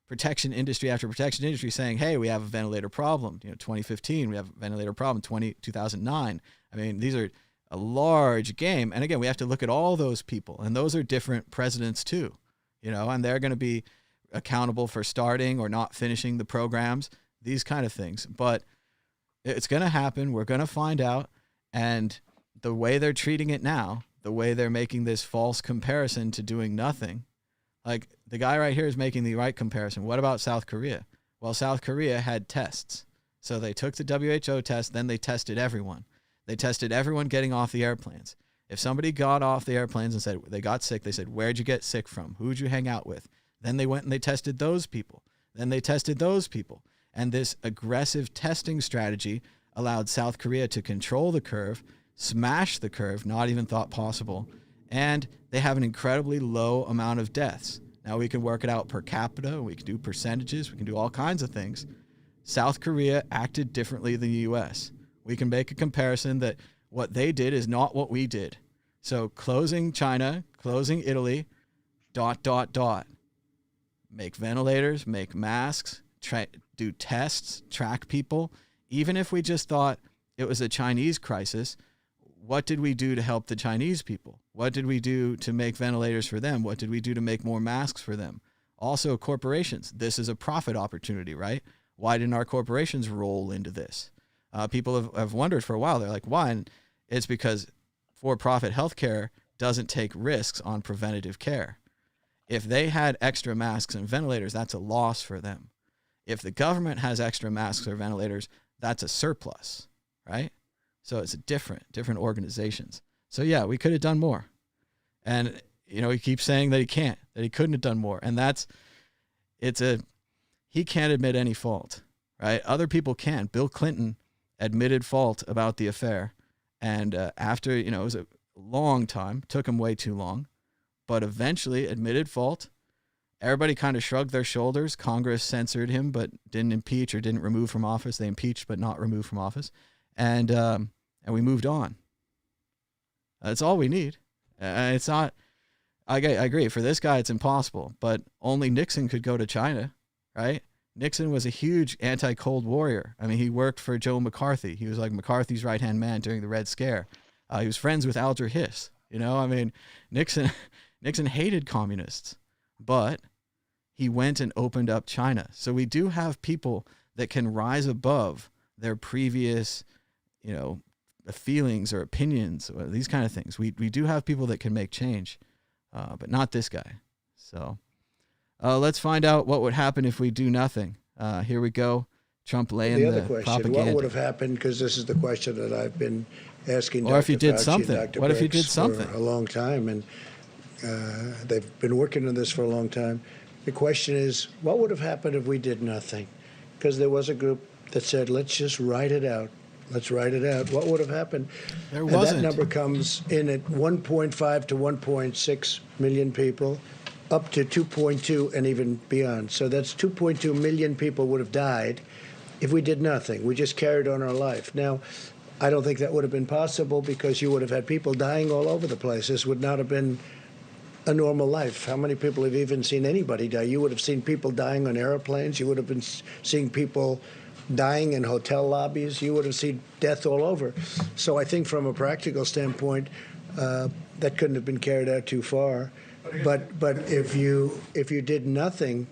protection industry after protection industry saying, hey, we have a ventilator problem. 2015, we have a ventilator problem. 2009. I mean, these are a large game. And again, we have to look at all those people, and those are different presidents too, and they're going to be accountable for starting or not finishing the programs, these kind of things. But it's going to happen. We're going to find out. And the way they're treating it now, the way they're making this false comparison to doing nothing, like the guy right here is making the right comparison. What about South Korea? Well, South Korea had tests. So they took the WHO test, then they tested everyone. They tested everyone getting off the airplanes. If somebody got off the airplanes and said they got sick, they said, where'd you get sick from? Who'd you hang out with? Then they went and they tested those people. Then they tested those people. And this aggressive testing strategy allowed South Korea to control the curve, smash the curve, not even thought possible. And they have an incredibly low amount of deaths. Now we can work it out per capita. We can do percentages. We can do all kinds of things. South Korea acted differently than the U.S. We can make a comparison that what they did is not what we did. So closing China, closing Italy, ... Make ventilators, make masks, do tests, track people. Even if we just thought it was a Chinese crisis, what did we do to help the Chinese people? What did we do to make ventilators for them? What did we do to make more masks for them? Also, corporations. This is a profit opportunity, right? Why didn't our corporations roll into this? People have wondered for a while. They're like, why? And it's because for-profit healthcare doesn't take risks on preventative care. If they had extra masks and ventilators, that's a loss for them. If the government has extra masks or ventilators, that's a surplus, right? So it's different organizations. So yeah, we could have done more. And, he keeps saying that he can't, that he couldn't have done more. And that's, he can't admit any fault, right? Other people can. Bill Clinton admitted fault about the affair. And after, it was a long time, took him way too long, but eventually admitted fault. Everybody kind of shrugged their shoulders. Congress censored him, but didn't impeach or didn't remove from office. They impeached, but not removed from office. And we moved on. That's all we need. It's not, I agree. For this guy, it's impossible, but only Nixon could go to China, right? Nixon was a huge anti-Cold Warrior. I mean, he worked for Joe McCarthy. He was like McCarthy's right-hand man during the Red Scare. He was friends with Alger Hiss. I mean, Nixon hated communists, but he went and opened up China. So we do have people that can rise above their previous, feelings or opinions or these kind of things. We do have people that can make change, but not this guy. So let's find out what would happen if we do nothing. Here we go. Trump laying the other question, propaganda. what would have happened, because this is the question that I've been asking or if you did Fauci something. and Dr. What if you Birx did something? for a long time, and they've been working on this for a long time. The question is, what would have happened if we did nothing? Because there was a group that said, let's just write it out. Let's write it out. What would have happened? There wasn't. And that number comes in at 1.5 to 1.6 million people, up to 2.2 and even beyond. So that's 2.2 million people would have died if we did nothing. We just carried on our life. Now, I don't think that would have been possible because you would have had people dying all over the place. This would not have been a normal life. How many people have even seen anybody die? You would have seen people dying on airplanes. You would have been seeing people dying in hotel lobbies. You would have seen death all over. So I think from a practical standpoint, that couldn't have been carried out too far. But if you did nothing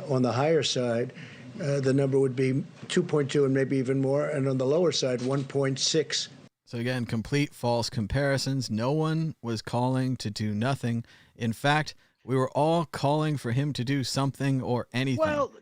on the higher side, the number would be 2.2 and maybe even more, and on the lower side, 1.6. So again, complete false comparisons. No one was calling to do nothing. In fact, we were all calling for him to do something or anything. Well,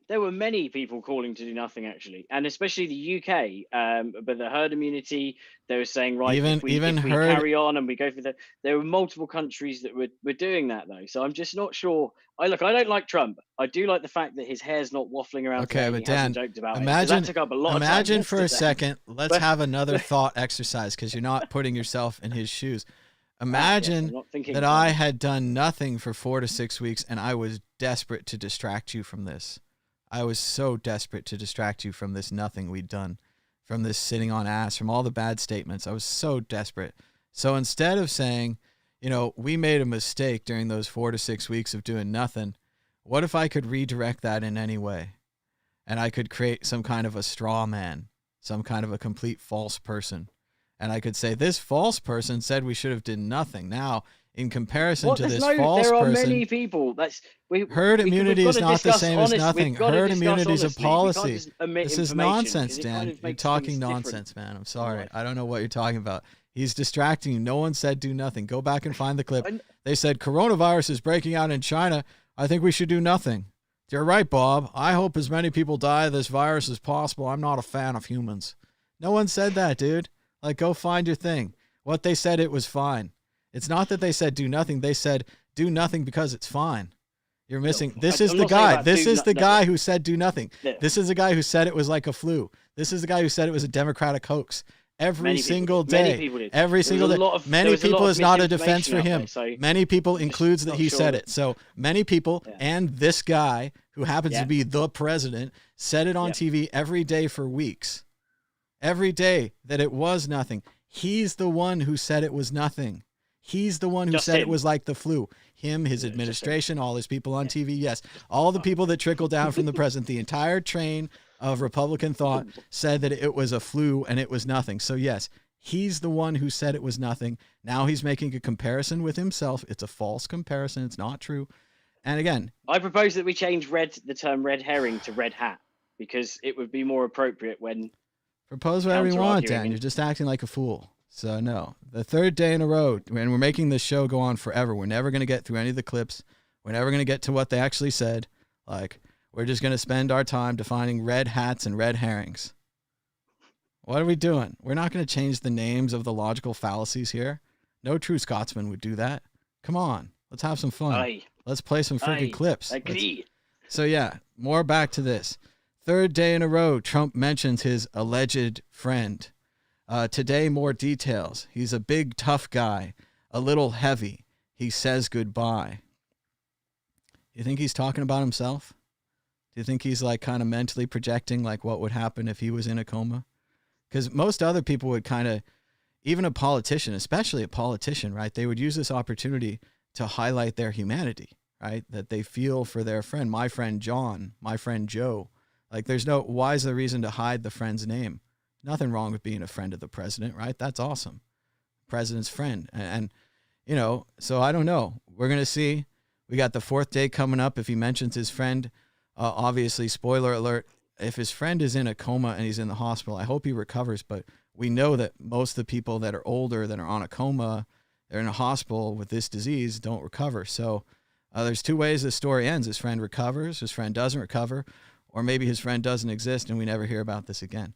there were many people calling to do nothing, actually, and especially the UK. But the herd immunity, they were saying, right, if we carry on and we go for there were multiple countries that were doing that, though. So I'm just not sure. I don't like Trump. I do like the fact that his hair's not waffling around. Okay, but Dan, joked about imagine, that took up a lot imagine of time for a second, let's have another thought exercise, because you're not putting yourself in his shoes. Imagine that I had done nothing for 4 to 6 weeks and I was desperate to distract you from this. I was so desperate to distract you from this nothing we'd done, from this sitting on ass, from all the bad statements. I was so desperate. So instead of saying, we made a mistake during those 4 to 6 weeks of doing nothing, what if I could redirect that in any way? And I could create some kind of a straw man, some kind of a complete false person. And I could say, this false person said we should have done nothing. Now, in comparison to this false person, there are many people. Herd immunity is not the same as nothing. Herd immunity is a policy. This is nonsense, Dan. You're talking nonsense, man. I'm sorry. I don't know what you're talking about. He's distracting you. No one said do nothing. Go back and find the clip. They said coronavirus is breaking out in China. I think we should do nothing. You're right, Bob. I hope as many people die of this virus as possible. I'm not a fan of humans. No one said that, dude. Go find your thing. What they said, it was fine. It's not that they said do nothing. They said do nothing because it's fine. You're missing. This is the guy. This is the guy who said do nothing. Yeah. This is the guy who said it was like a flu. This is the guy who said it was a Democratic hoax. Every single day. Every single day. Many people is not a defense for him. Many people includes that he said it. So many people and this guy who happens to be the president said it on TV every day for weeks. Every day that it was nothing. He's the one who said it was nothing. He's the one who said it was like the flu. Him, his administration, all his people on TV, yes. All the people that trickle down from the president, the entire train of Republican thought said that it was a flu and it was nothing. So yes, he's the one who said it was nothing. Now he's making a comparison with himself. It's a false comparison. It's not true. And again, I propose that we change the term red herring to red hat, because it would be more appropriate when... Propose whatever you want, Dan. You're just acting like a fool. So no, the third day in a row, and we're making this show go on forever. We're never going to get through any of the clips. We're never going to get to what they actually said. We're just going to spend our time defining red hats and red herrings. What are we doing? We're not going to change the names of the logical fallacies here. No true Scotsman would do that. Come on, let's have some fun. Let's play some freaking clips. So, yeah, more back to this. Third day in a row, Trump mentions his alleged friend. Today, more details. He's a big, tough guy, a little heavy. He says goodbye. You think he's talking about himself? Do you think he's like kind of mentally projecting like what would happen if he was in a coma? Because most other people would kind of, even a politician, especially a politician, right? They would use this opportunity to highlight their humanity, right? That they feel for their friend, my friend John, my friend Joe. Like why is the reason to hide the friend's name? Nothing wrong with being a friend of the president, right? That's awesome. President's friend. And you know, so I don't know. We're going to see. We got the fourth day coming up. If he mentions his friend, obviously, spoiler alert, if his friend is in a coma and he's in the hospital, I hope he recovers. But we know that most of the people that are older, that are on a coma, they're in a hospital with this disease, don't recover. So there's two ways the story ends. His friend recovers, his friend doesn't recover, or maybe his friend doesn't exist and we never hear about this again.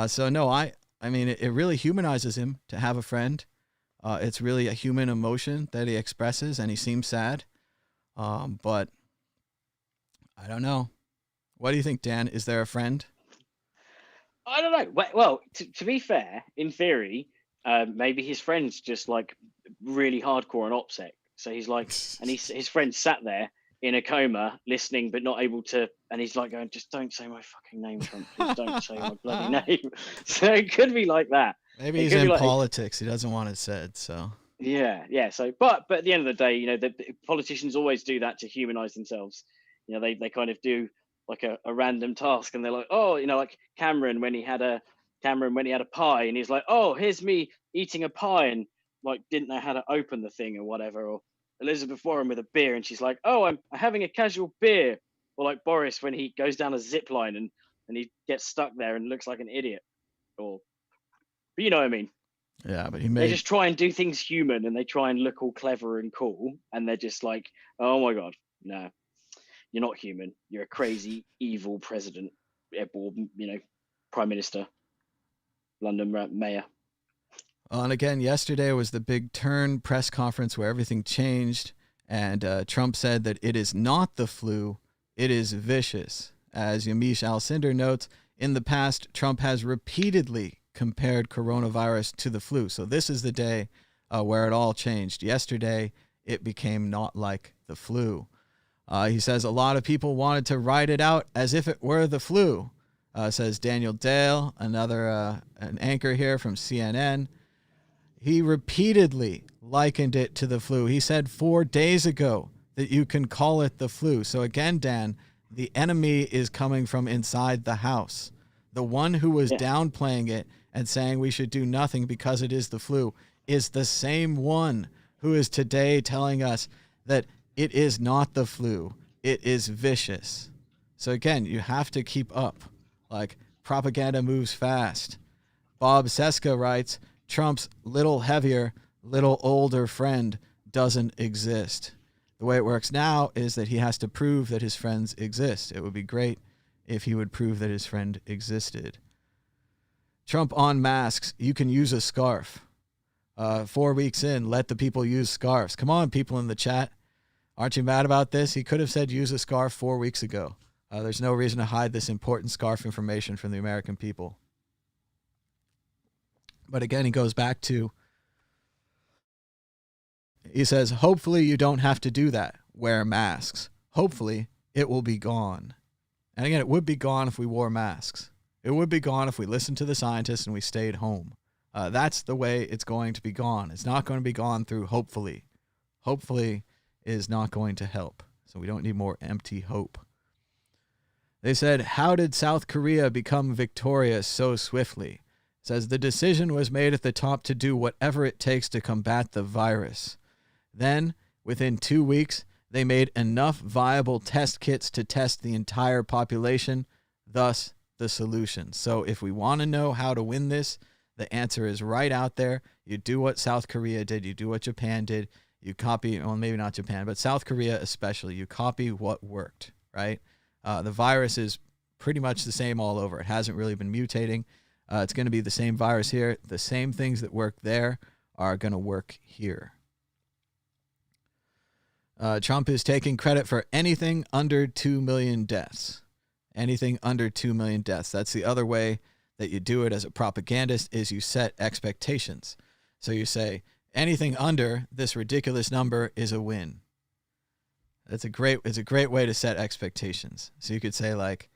So no, I mean, it really humanizes him to have a friend. It's really a human emotion that he expresses, and he seems sad. But I don't know. What do you think, Dan? Is there a friend? I don't know. Well, to be fair, in theory, maybe his friend's just like really hardcore and OPSEC. So he's like, and his friend sat there in a coma, listening but not able to, and he's like going, "Just don't say my fucking name, Trump. Please don't say my bloody name." So it could be like that. Maybe he's in politics. He doesn't want it said. So yeah. So, but at the end of the day, you know, the politicians always do that to humanize themselves. You know, they kind of do like a random task, and they're like, oh, you know, like Cameron when he had a pie, and he's like, oh, here's me eating a pie, and like didn't know how to open the thing or whatever. Or Elizabeth Warren with a beer, and she's like, oh, I'm having a casual beer. Or like Boris when he goes down a zip line and he gets stuck there and looks like an idiot. But you know what I mean? Yeah, but they just try and do things human, and they try and look all clever and cool, and they're just like, oh my god, no, you're not human. You're a crazy, evil president, or, you know, prime minister, London mayor. And again, yesterday was the big turn press conference where everything changed, and Trump said that it is not the flu, it is vicious. As Yamiche Alcindor notes, in the past, Trump has repeatedly compared coronavirus to the flu. So this is the day where it all changed. Yesterday, it became not like the flu. He says a lot of people wanted to ride it out as if it were the flu, says Daniel Dale, another an anchor here from CNN. He repeatedly likened it to the flu. He said 4 days ago that you can call it the flu. So again, Dan, the enemy is coming from inside the house. The one who was downplaying it and saying we should do nothing because it is the flu is the same one who is today telling us that it is not the flu. It is vicious. So again, you have to keep up. Like, propaganda moves fast. Bob Cesca writes, Trump's little heavier, little older friend doesn't exist. The way it works now is that he has to prove that his friends exist. It would be great if he would prove that his friend existed. Trump on masks. You can use a scarf. 4 weeks in, let the people use scarves. Come on, people in the chat. Aren't you mad about this? He could have said use a scarf 4 weeks ago. There's no reason to hide this important scarf information from the American people. But again, he goes back to, he says, hopefully you don't have to do that. Wear masks. Hopefully it will be gone. And again, it would be gone if we wore masks. It would be gone if we listened to the scientists and we stayed home. That's the way it's going to be gone. It's not going to be gone through hopefully. Hopefully is not going to help. So we don't need more empty hope. They said, how did South Korea become victorious so swiftly? It says the decision was made at the top to do whatever it takes to combat the virus. Then, within 2 weeks, they made enough viable test kits to test the entire population, thus the solution. So if we want to know how to win this, the answer is right out there. You do what South Korea did. You do what Japan did. You copy, well, maybe not Japan, but South Korea especially. You copy what worked, right? The virus is pretty much the same all over. It hasn't really been mutating. It's going to be the same virus here. The same things that work there are going to work here. Trump is taking credit for anything under 2 million deaths. Anything under 2 million deaths. That's the other way that you do it as a propagandist, is you set expectations. So you say anything under this ridiculous number is a win. It's a great way to set expectations. So you could say, like,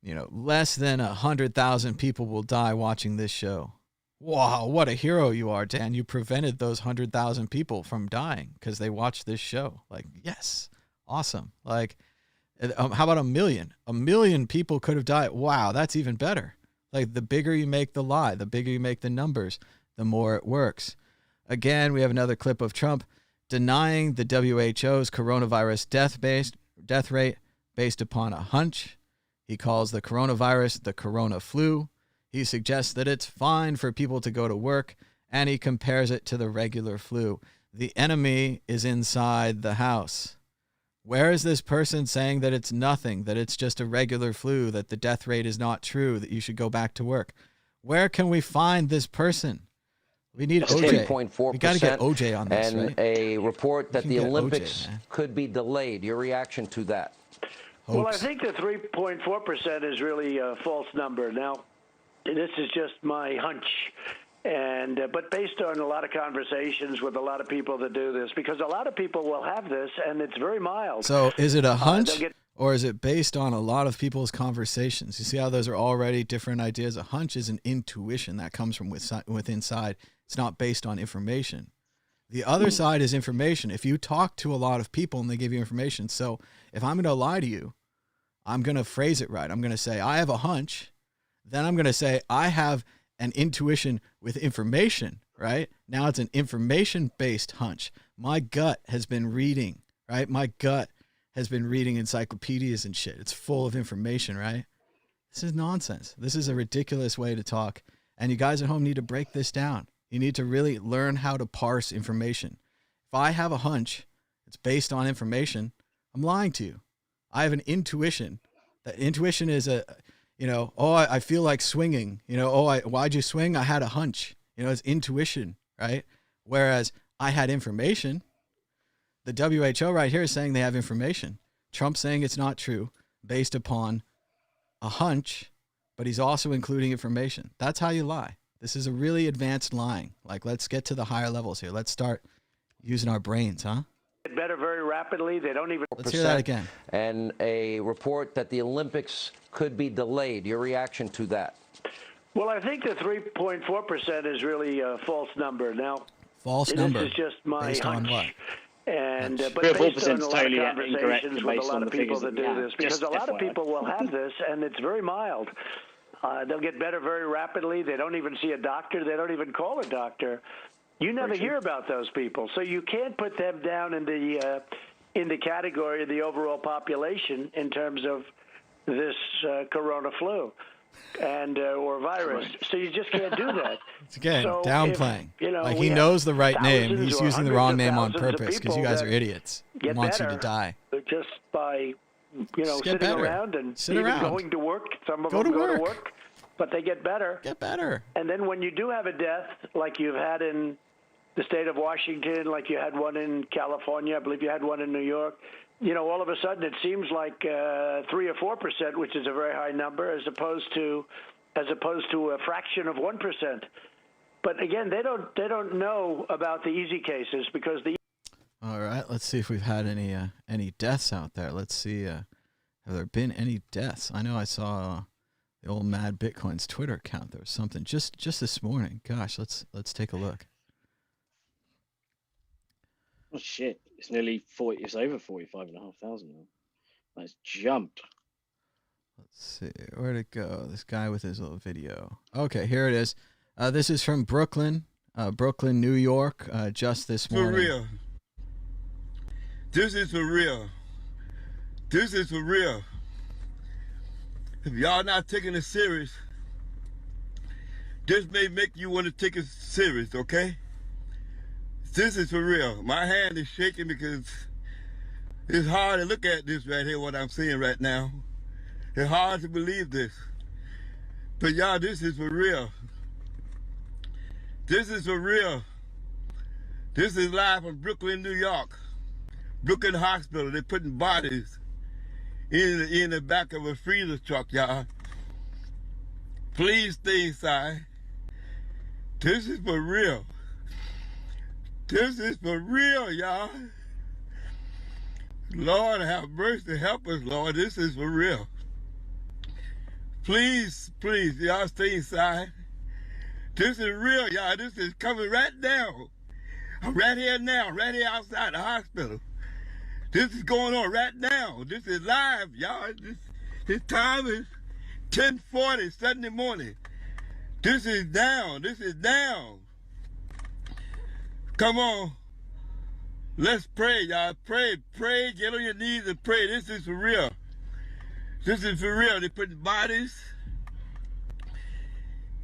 you know, less than 100,000 people will die watching this show. Wow, what a hero you are, Dan. You prevented those 100,000 people from dying because they watched this show. Like, yes, awesome. Like, how about 1 million? 1 million people could have died. Wow, that's even better. Like, the bigger you make the lie, the bigger you make the numbers, the more it works. Again, we have another clip of Trump denying the WHO's coronavirus death rate based upon a hunch. He calls the coronavirus the corona flu. He suggests that it's fine for people to go to work, and he compares it to the regular flu. The enemy is inside the house. Where is this person saying that it's nothing, that it's just a regular flu, that the death rate is not true, that you should go back to work? Where can we find this person? We need OJ. 3.4%. We got to get OJ on this, and right? a report that the Olympics OJ, could be delayed. Your reaction to that? Well, I think the 3.4% is really a false number. Now, this is just my hunch, and but based on a lot of conversations with a lot of people that do this, because a lot of people will have this, and it's very mild. So is it a hunch, or is it based on a lot of people's conversations? You see how those are already different ideas? A hunch is an intuition that comes from within inside. It's not based on information. The other side is information. If you talk to a lot of people and they give you information, so if I'm going to lie to you, I'm going to phrase it right. I'm going to say, I have a hunch. Then I'm going to say, I have an intuition with information, right? Now it's an information-based hunch. My gut has been reading, right? My gut has been reading encyclopedias and shit. It's full of information, right? This is nonsense. This is a ridiculous way to talk. And you guys at home need to break this down. You need to really learn how to parse information. If I have a hunch, it's based on information, I'm lying to you. I have an intuition. That intuition is I feel like swinging. Why'd you swing? I had a hunch. It's intuition, right? Whereas I had information. The WHO right here is saying they have information. Trump's saying it's not true based upon a hunch, but he's also including information. That's how you lie. This is a really advanced lying. Like, let's get to the higher levels here. Let's start using our brains, huh? Get better very rapidly. They don't even. Let's hear that again. And a report that the Olympics could be delayed. Your reaction to that? Well, I think the 3.4% is really a false number. Now, false number. This is just my based hunch. On what? And but 3.4% based on a lot totally of conversations with a based lot on of the people figures that do this, because a lot of people will have this, and it's very mild. They'll get better very rapidly. They don't even see a doctor. They don't even call a doctor. You never hear about those people, so you can't put them down in the category of the overall population in terms of this corona flu and or virus. Correct. So you just can't do that. It's again So downplaying. If, like he knows the right name. He's using the wrong name on hundreds of purpose because you people guys are idiots. He get wants you better to die. just by Just get sitting better. around and Sit even around. going to work. Some of Go them to go to work. work, but they get better. Get better. And then when you do have a death, like you've had in the state of Washington, like you had one in California, I believe you had one in New York, all of a sudden it seems like 3 or 4%, which is a very high number, as opposed to a fraction of 1%. But again, they don't know about the easy cases because the. All right, let's see if we've had any deaths out there. Let's see, have there been any deaths? I know I saw the old Mad Bitcoin's Twitter account. There was something just this morning. Gosh, let's take a look. Oh shit! It's nearly 40. It's over 45,500 now. That's jumped. Let's see, where'd it go? This guy with his little video. Okay, here it is. This is from Brooklyn, New York, just this morning. For real. This is for real. This is for real. If y'all not taking it serious, this may make you want to take it serious, okay? This is for real. My hand is shaking because it's hard to look at this right here, what I'm seeing right now. It's hard to believe this. But y'all, this is for real. This is for real. This is live from Brooklyn, New York. Brooklyn Hospital. They're putting bodies in the back of a freezer truck, y'all. Please stay inside. This is for real. This is for real, y'all. Lord, have mercy. Help us, Lord. This is for real. Please, please, y'all stay inside. This is real, y'all. This is coming right now. I'm right here now, right here outside the hospital. This is going on right now. This is live, y'all. This time is 10:40 Sunday morning. This is down. This is down. Come on. Let's pray, y'all. Pray. Pray. Get on your knees and pray. This is for real. This is for real. They put bodies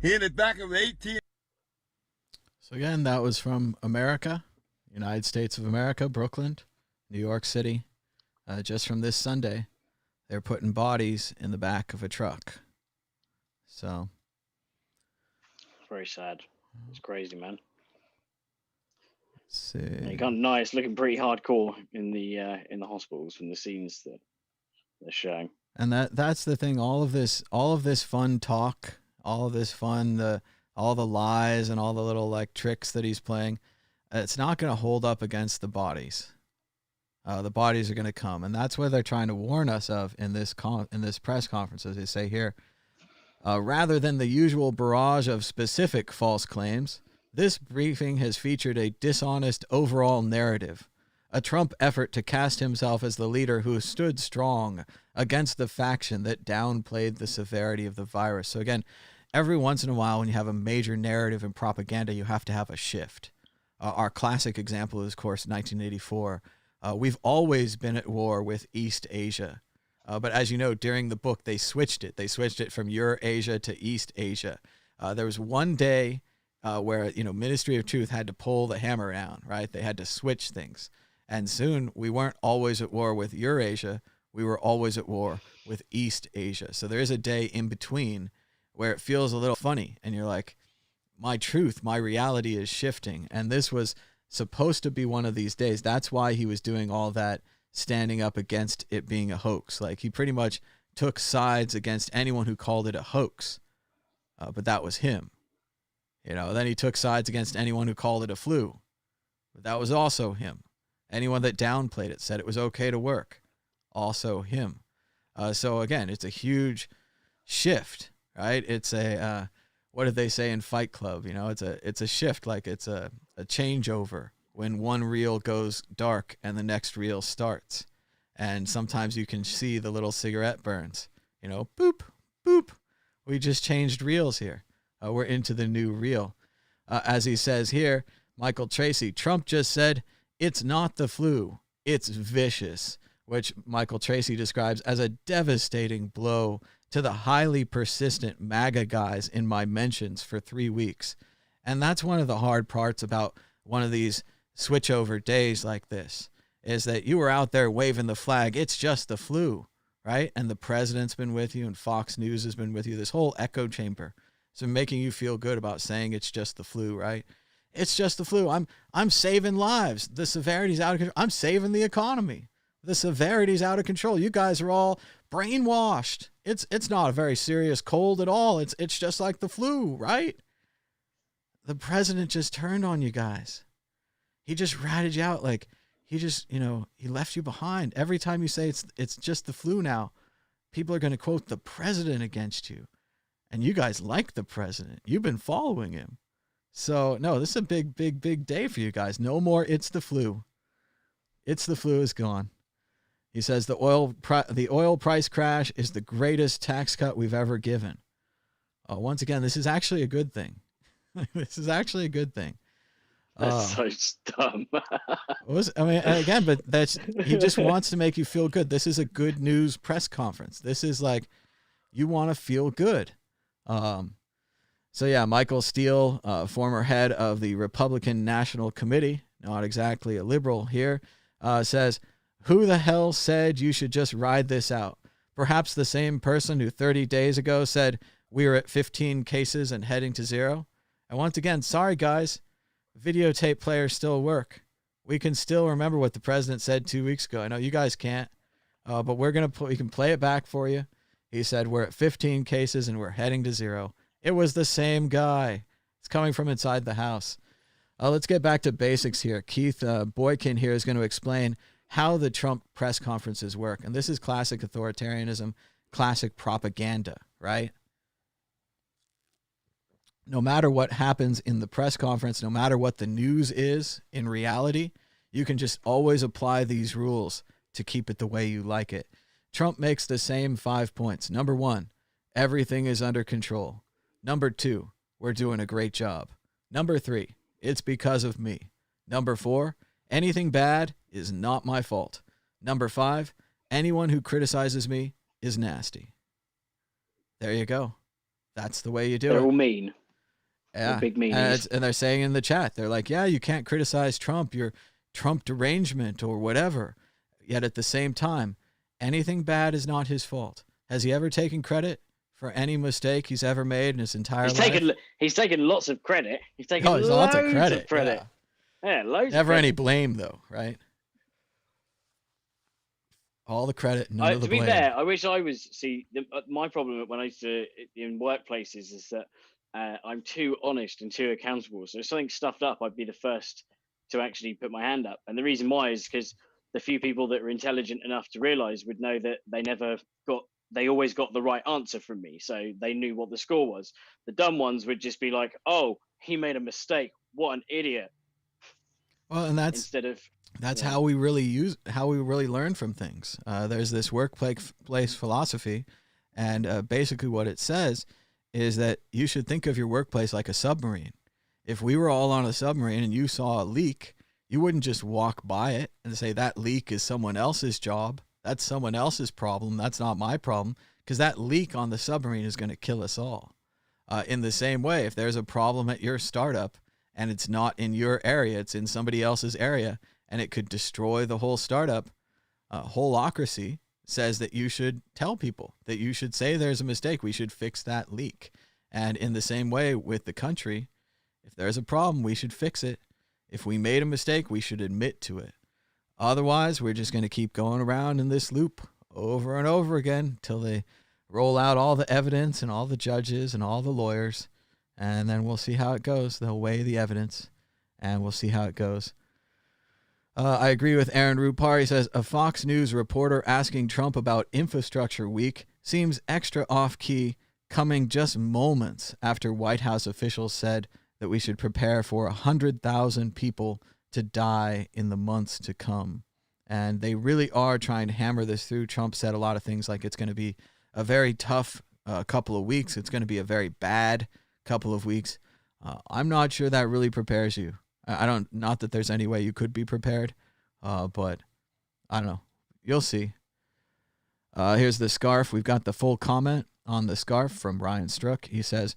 in the back of 18. So again, that was from America, United States of America, Brooklyn, New York City. Just from this Sunday, they're putting bodies in the back of a truck. So. Very sad. It's crazy, man. Let's see. You can't deny it's looking pretty hardcore in the hospitals from the scenes that they're showing. And that's the thing. All of this fun talk, all of this fun, all the lies and all the little like tricks that he's playing, it's not going to hold up against the bodies. The bodies are going to come, and that's what they're trying to warn us of in this press conference, as they say here. Rather than the usual barrage of specific false claims, this briefing has featured a dishonest overall narrative, a Trump effort to cast himself as the leader who stood strong against the faction that downplayed the severity of the virus. So again, every once in a while when you have a major narrative in propaganda, you have to have a shift. Our classic example is, of course, 1984. We've always been at war with East Asia. But as you know, during the book, they switched it. They switched it from Eurasia to East Asia. There was one day where, Ministry of Truth had to pull the hammer down, right? They had to switch things. And soon we weren't always at war with Eurasia. We were always at war with East Asia. So there is a day in between where it feels a little funny. And you're like, my truth, my reality is shifting. And this was supposed to be one of these days. That's why he was doing all that, standing up against it being a hoax. Like, he pretty much took sides against anyone who called it a hoax. But that was him. Then he took sides against anyone who called it a flu. But that was also him. Anyone that downplayed it, said it was okay to work. Also him. So again, it's a huge shift, right? It's a, what did they say in Fight Club? It's a shift, like it's a changeover when one reel goes dark and the next reel starts. And sometimes you can see the little cigarette burns, boop, boop. We just changed reels here. We're into the new reel. As he says here, Michael Tracy, Trump just said, it's not the flu, it's vicious, which Michael Tracy describes as a devastating blow to the highly persistent MAGA guys in my mentions for 3 weeks. And that's one of the hard parts about one of these switchover days like this, is that you were out there waving the flag, it's just the flu, right? And the president's been with you and Fox News has been with you. This whole echo chamber has been making you feel good about saying it's just the flu, right? It's just the flu. I'm saving lives. The severity's out of control. I'm saving the economy. The severity's out of control. You guys are all brainwashed. It's not a very serious cold at all. It's just like the flu, right? The president just turned on you guys. He just ratted you out. Like, he just, he left you behind. Every time you say it's just the flu now, people are going to quote the president against you. And you guys like the president. You've been following him. So, no, this is a big, big, big day for you guys. No more it's the flu. It's the flu is gone. He says the oil price crash is the greatest tax cut we've ever given. Once again, this is actually a good thing. This is actually a good thing. That's so dumb. Again, but he just wants to make you feel good. This is a good news press conference. This is like, you want to feel good. So yeah, Michael Steele, former head of the Republican National Committee, not exactly a liberal here, says, who the hell said you should just ride this out? Perhaps the same person who 30 days ago said we were at 15 cases and heading to 0. And once again, sorry guys, videotape players still work. we can still remember what the president said 2 weeks ago. I know you guys can't, but we can play it back for you. He said, we're at 15 cases and we're heading to 0. It was the same guy. It's coming from inside the House. Let's get back to basics here. Keith Boykin here is going to explain how the Trump press conferences work. And this is classic authoritarianism, classic propaganda, right? No matter what happens in the press conference, no matter what the news is in reality, you can just always apply these rules to keep it the way you like it. Trump makes the same 5 points. Number 1, everything is under control. Number 2, we're doing a great job. Number 3, it's because of me. Number 4, anything bad is not my fault. Number 5, anyone who criticizes me is nasty. There you go. That's the way you do it. They're all mean. Yeah. Big meanies. And they're saying in the chat, they're like, yeah, you can't criticize Trump. You're Trump derangement or whatever. Yet at the same time, anything bad is not his fault. Has he ever taken credit for any mistake he's ever made in his entire life? He's taken lots of credit. He's taken lots of credit. Yeah, loads. Never any blame, though, right? All the credit, none of the blame. To be fair, I wish I was. See, my problem when I used to in workplaces is that I'm too honest and too accountable. So if something's stuffed up, I'd be the first to actually put my hand up. And the reason why is because the few people that are intelligent enough to realize would know that they always got the right answer from me. So they knew what the score was. The dumb ones would just be like, oh, he made a mistake. What an idiot. Well, and that's how we really learn from things. There's this workplace philosophy, and basically what it says is that you should think of your workplace like a submarine. If we were all on a submarine and you saw a leak, you wouldn't just walk by it and say that leak is someone else's job. That's someone else's problem. That's not my problem, because that leak on the submarine is going to kill us all. In the same way, if there's a problem at your startup and it's not in your area, it's in somebody else's area, and it could destroy the whole startup, holacracy says that you should tell people, that you should say there's a mistake. We should fix that leak. And in the same way with the country, if there's a problem, we should fix it. If we made a mistake, we should admit to it. Otherwise, we're just going to keep going around in this loop over and over again until they roll out all the evidence and all the judges and all the lawyers, and then we'll see how it goes. They'll weigh the evidence, and we'll see how it goes. I agree with Aaron Rupar. He says, a Fox News reporter asking Trump about infrastructure week seems extra off-key, coming just moments after White House officials said that we should prepare for 100,000 people to die in the months to come. And they really are trying to hammer this through. Trump said a lot of things like it's going to be a very tough couple of weeks. It's going to be a very bad couple of weeks. I'm not sure that really prepares you. Not that there's any way you could be prepared, but I don't know. You'll see. Here's the scarf. We've got the full comment on the scarf from Ryan Struck. He says,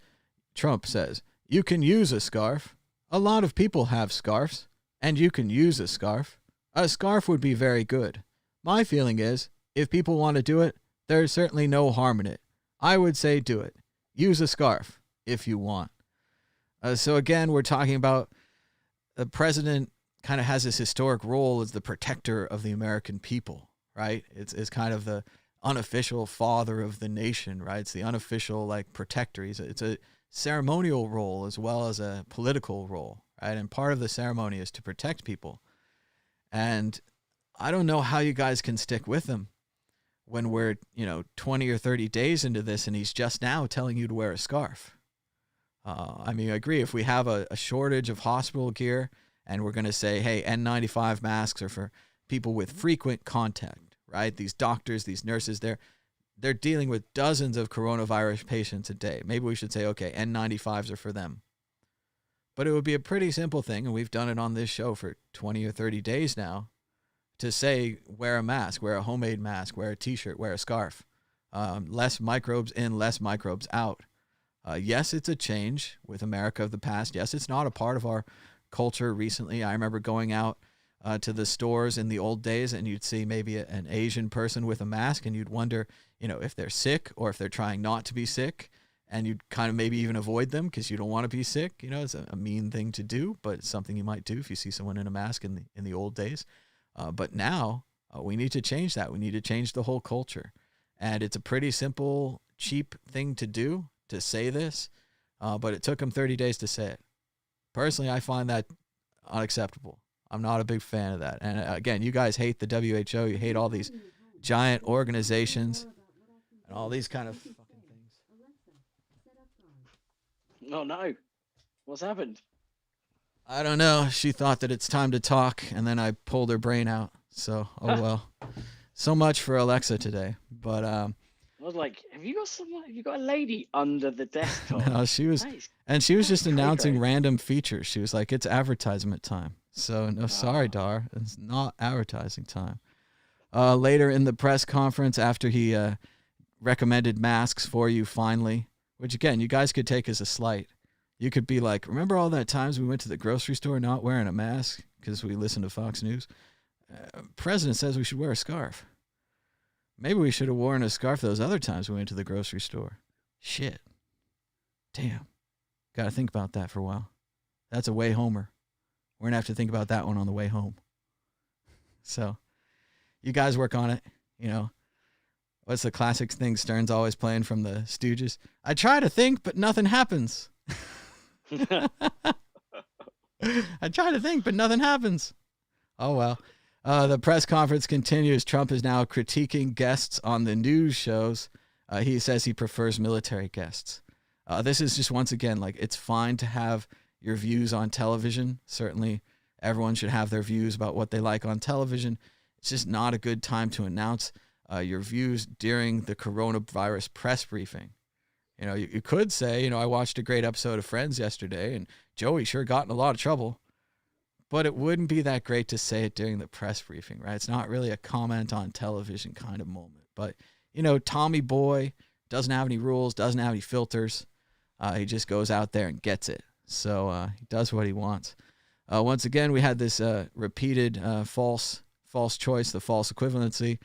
Trump says, you can use a scarf. A lot of people have scarves, and you can use a scarf. A scarf would be very good. My feeling is, if people want to do it, there's certainly no harm in it. I would say do it. Use a scarf if you want. So again, we're talking about the president kind of has this historic role as the protector of the American people, right? It's kind of the unofficial father of the nation, right? It's the unofficial protector. It's a ceremonial role as well as a political role, right? And part of the ceremony is to protect people. And I don't know how you guys can stick with him when we're 20 or 30 days into this and he's just now telling you to wear a scarf. I agree. If we have a shortage of hospital gear and we're going to say, hey, N95 masks are for people with frequent contact, right? These doctors, these nurses, they're dealing with dozens of coronavirus patients a day. Maybe we should say, okay, N95s are for them. But it would be a pretty simple thing, and we've done it on this show for 20 or 30 days now, to say wear a mask, wear a homemade mask, wear a T-shirt, wear a scarf. Less microbes in, less microbes out. Yes, it's a change with America of the past. Yes, it's not a part of our culture recently. I remember going out to the stores in the old days and you'd see maybe an Asian person with a mask and you'd wonder, if they're sick or if they're trying not to be sick. and you'd kind of maybe even avoid them because you don't want to be sick. You know, it's a mean thing to do, but it's something you might do if you see someone in a mask in the old days. But now we need to change that. We need to change the whole culture. And it's a pretty simple, cheap thing to do, to say this, but it took them 30 days to say it. Personally, I find that unacceptable. I'm not a big fan of that. And again, you guys hate the WHO. You hate all these giant organizations and all these kind of fucking things. Oh, no. What's happened? I don't know. She thought that it's time to talk, and then I pulled her brain out. So, oh well. So much for Alexa today. But I was like, have you got a lady under the desktop? No, she was, and she was just announcing random features. She was like, it's advertisement time. So, no, sorry, Dar. It's not advertising time. Later in the press conference, after he recommended masks for you finally, which, again, you guys could take as a slight. You could be like, remember all that times we went to the grocery store not wearing a mask because we listened to Fox News? President says we should wear a scarf. Maybe we should have worn a scarf those other times we went to the grocery store. Shit. Damn. Got to think about that for a while. That's a way homer. We're going to have to think about that one on the way home. So, you guys work on it. You know, what's the classic thing Stern's always playing from the Stooges? I try to think, but nothing happens. I try to think, but nothing happens. Oh, well. The press conference continues. Trump is now critiquing guests on the news shows. He says he prefers military guests. This is just, once again, like, it's fine to have your views on television. Certainly, everyone should have their views about what they like on television. It's just not a good time to announce your views during the coronavirus press briefing. You know, you could say, you know, I watched a great episode of Friends yesterday, and Joey sure got in a lot of trouble. But it wouldn't be that great to say it during the press briefing, right? It's not really a comment on television kind of moment. But, you know, Tommy Boy doesn't have any rules, doesn't have any filters. He just goes out there and gets it. So he does what he wants. Once again, we had this repeated false choice, the false equivalency.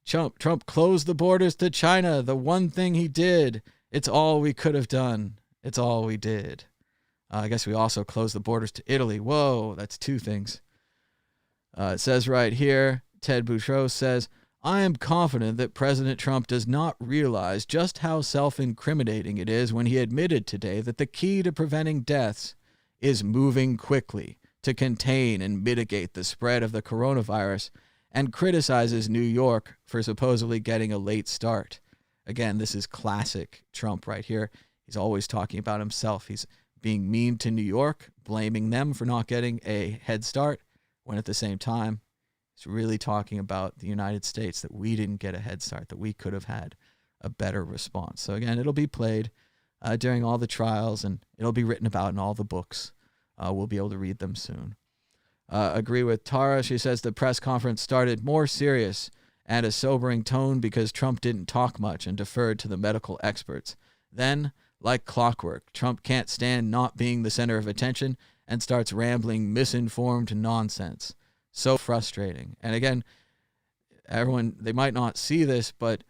Trump closed the borders to China. The one thing he did. It's all we could have done. It's all we did. I guess we also closed the borders to Italy. Whoa, that's two things. It says right here, Ted Boutrous says, I am confident that President Trump does not realize just how self-incriminating it is when he admitted today that the key to preventing deaths is moving quickly to contain and mitigate the spread of the coronavirus, and criticizes New York for supposedly getting a late start. Again, this is classic Trump right here. He's always talking about himself. He's being mean to New York, blaming them for not getting a head start, when at the same time, he's really talking about the United States, that we didn't get a head start, that we could have had a better response. So again, it'll be played during all the trials, and it'll be written about in all the books. We'll be able to read them soon. Agree with Tara. She says the press conference started more serious and a sobering tone because Trump didn't talk much and deferred to the medical experts. Then, like clockwork, Trump can't stand not being the center of attention and starts rambling misinformed nonsense. So frustrating. And again, everyone, they might not see this, but